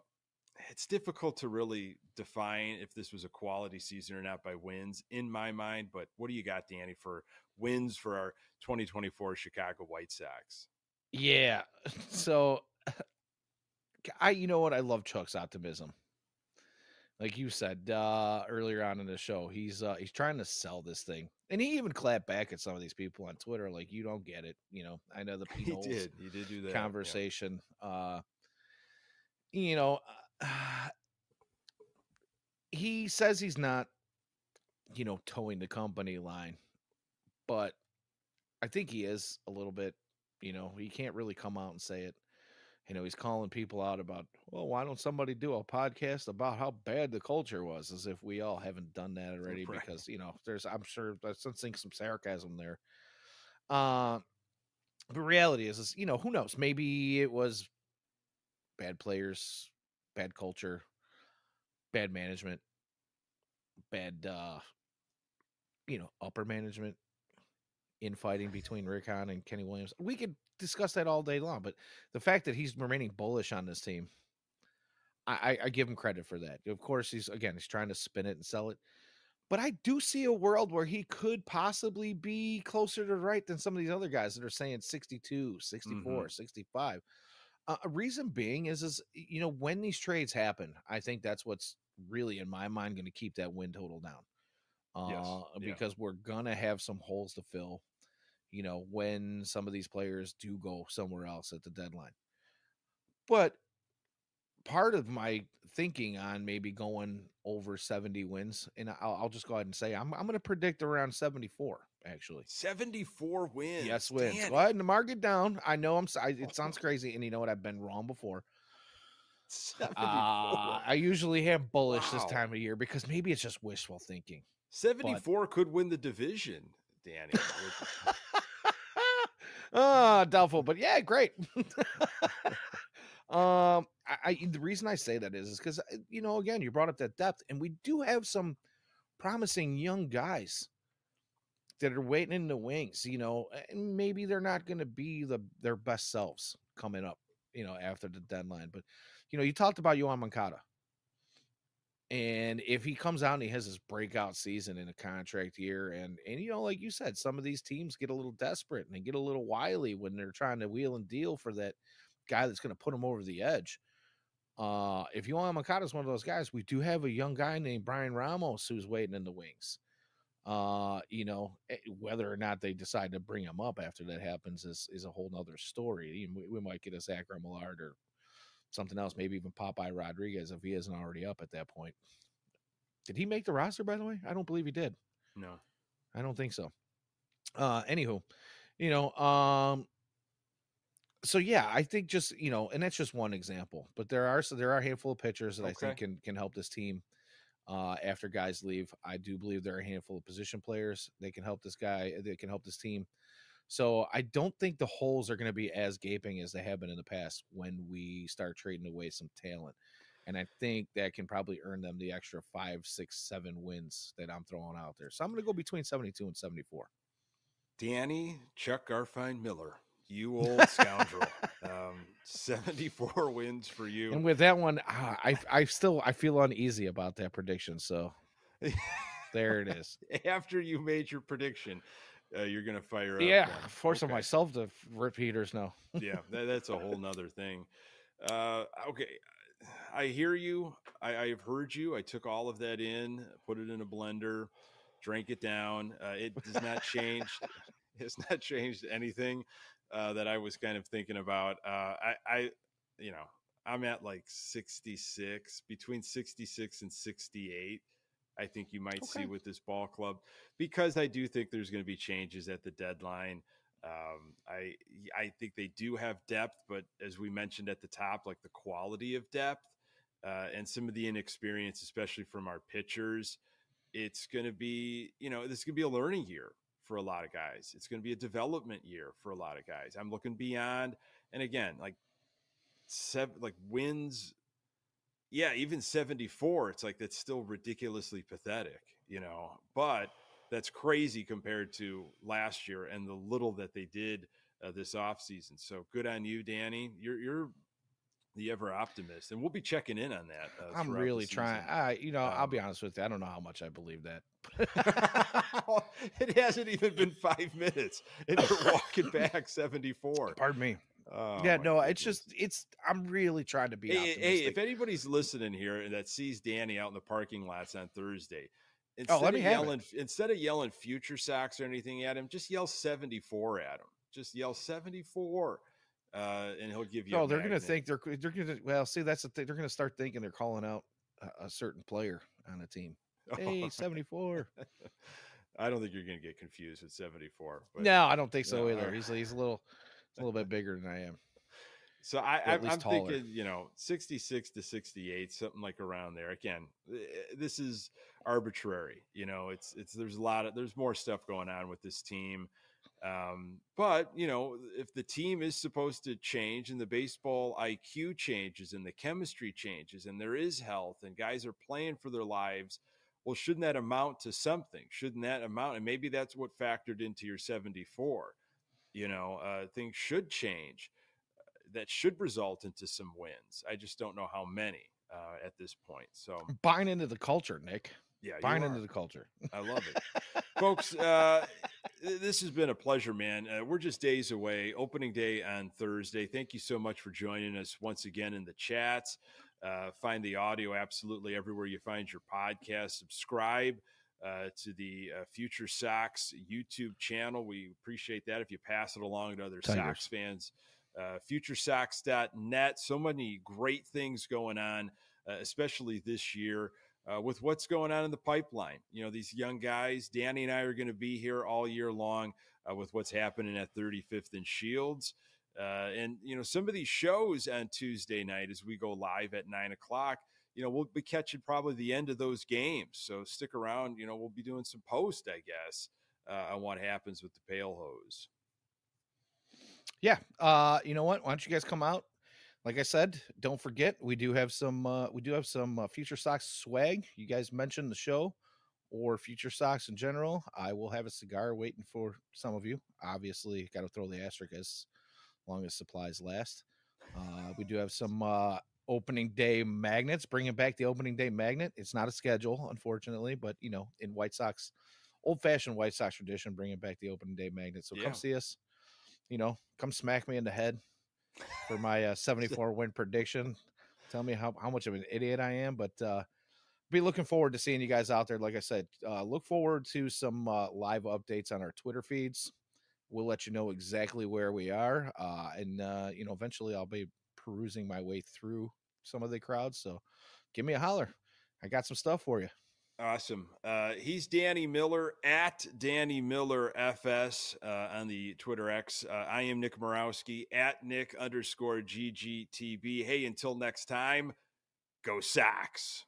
it's difficult to really define if this was a quality season or not by wins in my mind. But what do you got, Danny, for wins for our 2024 Chicago White Sox? Yeah. So you know what? I love Chuck's optimism. Like you said earlier on in the show, he's trying to sell this thing, and he even clapped back at some of these people on Twitter, like, "You don't get it." I know the He did do that conversation. Yeah. He says he's not, towing the company line, but I think he is a little bit. He can't really come out and say it. He's calling people out about, well, why don't somebody do a podcast about how bad the culture was, as if we all haven't done that already, right? Because, I'm sure there's sensing some sarcasm there. But reality is, who knows? Maybe it was bad players, bad culture, bad management, bad upper management infighting between Rick Hahn and Kenny Williams. We could discuss that all day long, but the fact that he's remaining bullish on this team, I give him credit for that. Of course, he's trying to spin it and sell it. But I do see a world where he could possibly be closer to the right than some of these other guys that are saying 62, 64, 65. A reason being is when these trades happen, I think that's what's really, in my mind, going to keep that win total down. Because we're going to have some holes to fill, when some of these players do go somewhere else at the deadline. But part of my thinking on maybe going over 70 wins, and I'll just go ahead and say I'm going to predict around 74. Actually, 74 wins. Yes, wins. Danny. Go ahead and mark it down. I know it sounds crazy, and you know what? I've been wrong before. 74. I usually am bullish this time of year because maybe it's just wishful thinking. 74 could win the division, Danny. Doubtful, but yeah, great. The reason I say that is because again, you brought up that depth, and we do have some promising young guys that are waiting in the wings, and maybe they're not going to be their best selves coming up, after the deadline. But, you talked about Yoan Moncada. And if he comes out and he has his breakout season in a contract year, and like you said, some of these teams get a little desperate and they get a little wily when they're trying to wheel and deal for that guy that's going to put them over the edge. If Yoan Moncada is one of those guys, we do have a young guy named Brian Ramos who's waiting in the wings. Whether or not they decide to bring him up after that happens is a whole nother story. We might get a Zach Remillard or something else, maybe even Popeye Rodriguez if he isn't already up at that point. Did he make the roster, by the way? I don't believe he did. No, I don't think so. Anywho, so yeah, I think just, and that's just one example, but there are a handful of pitchers that I think can help this team. After guys leave, I do believe there are a handful of position players that can help this team. So I don't think the holes are going to be as gaping as they have been in the past when we start trading away some talent. And I think that can probably earn them the extra 5, 6, 7 wins that I'm throwing out there. So I'm going to go between 72 and 74. Danny Chuck Garfien Miller, you old scoundrel. 74 wins for you. And with that one, I feel uneasy about that prediction. So there it is. After you made your prediction, you're going to fire up. Yeah, forcing myself to rip heaters now. Yeah, that's a whole nother thing. Okay, I hear you. I've heard you. I took all of that in, put it in a blender, drank it down. It does not change. It's not changed anything that I was kind of thinking about. I'm at like 66, between 66 and 68. I think you might see with this ball club, because I do think there's going to be changes at the deadline. I think they do have depth, but as we mentioned at the top, like the quality of depth and some of the inexperience, especially from our pitchers, it's going to be, this is going to be a learning year for a lot of guys. It's going to be a development year for a lot of guys. I'm looking beyond, and again, like wins. Yeah, even 74, it's like that's still ridiculously pathetic, but that's crazy compared to last year and the little that they did this offseason. So good on you, Danny. You're the ever optimist, and we'll be checking in on that. I'm really trying. I'll be honest with you. I don't know how much I believe that. It hasn't even been 5 minutes, and you're walking back 74. Pardon me. Oh, yeah, no, goodness. I'm really trying to be optimistic. Hey, if anybody's listening here that sees Danny out in the parking lots on Thursday, instead of yelling Future Sox or anything at him, just yell 74 at him. Just yell 74, and he'll give you. No, they're going to think they're going to. Well, see, that's the thing. They're going to start thinking they're calling out a certain player on a team. Hey, 74. I don't think you're going to get confused with 74. But, no, I don't think so either. He's a little bit bigger than I am. So I'm thinking, 66 to 68, something like around there. Again, this is arbitrary. There's more stuff going on with this team. But if the team is supposed to change and the baseball IQ changes and the chemistry changes and there is health and guys are playing for their lives, Well, shouldn't that amount to something? Shouldn't that amount? And maybe that's what factored into your 74. Things should change. That should result into some wins. I just don't know how many at this point. So Buying into the culture, Nick. yeah, Buying into the culture. I love it. Folks, this has been a pleasure, man. We're just days away. Opening day on Thursday. Thank you so much for joining us once again in the chats. Find the audio absolutely everywhere you find your podcast. Subscribe to the FutureSox YouTube channel. We appreciate that if you pass it along to other Tigers. Sox fans. FutureSox.net. So many great things going on, especially this year. With what's going on in the pipeline. These young guys, Danny and I are going to be here all year long with what's happening at 35th and Shields. And some of these shows on Tuesday night as we go live at 9:00, we'll be catching probably the end of those games. So stick around. We'll be doing some post, I guess, on what happens with the Pale Hose. Yeah. You know what? Why don't you guys come out? Like I said, don't forget we do have some Future Sox swag. You guys mentioned the show or Future Sox in general. I will have a cigar waiting for some of you. Obviously, got to throw the asterisk as long as supplies last. We do have some opening day magnets. Bringing back the opening day magnet. It's not a schedule, unfortunately, but in White Sox, old-fashioned White Sox tradition, bringing back the opening day magnet. So come see us. Come smack me in the head for my 74 win prediction. Tell me how much of an idiot I am, but be looking forward to seeing you guys out there. Like I said, look forward to some live updates on our Twitter feeds. We'll let you know exactly where we are. And eventually I'll be perusing my way through some of the crowds. So give me a holler. I got some stuff for you. Awesome. He's Danny Miller at Danny Miller FS on the Twitter X. I am Nick Murawski at Nick _GGTB. Hey, until next time, go Sox.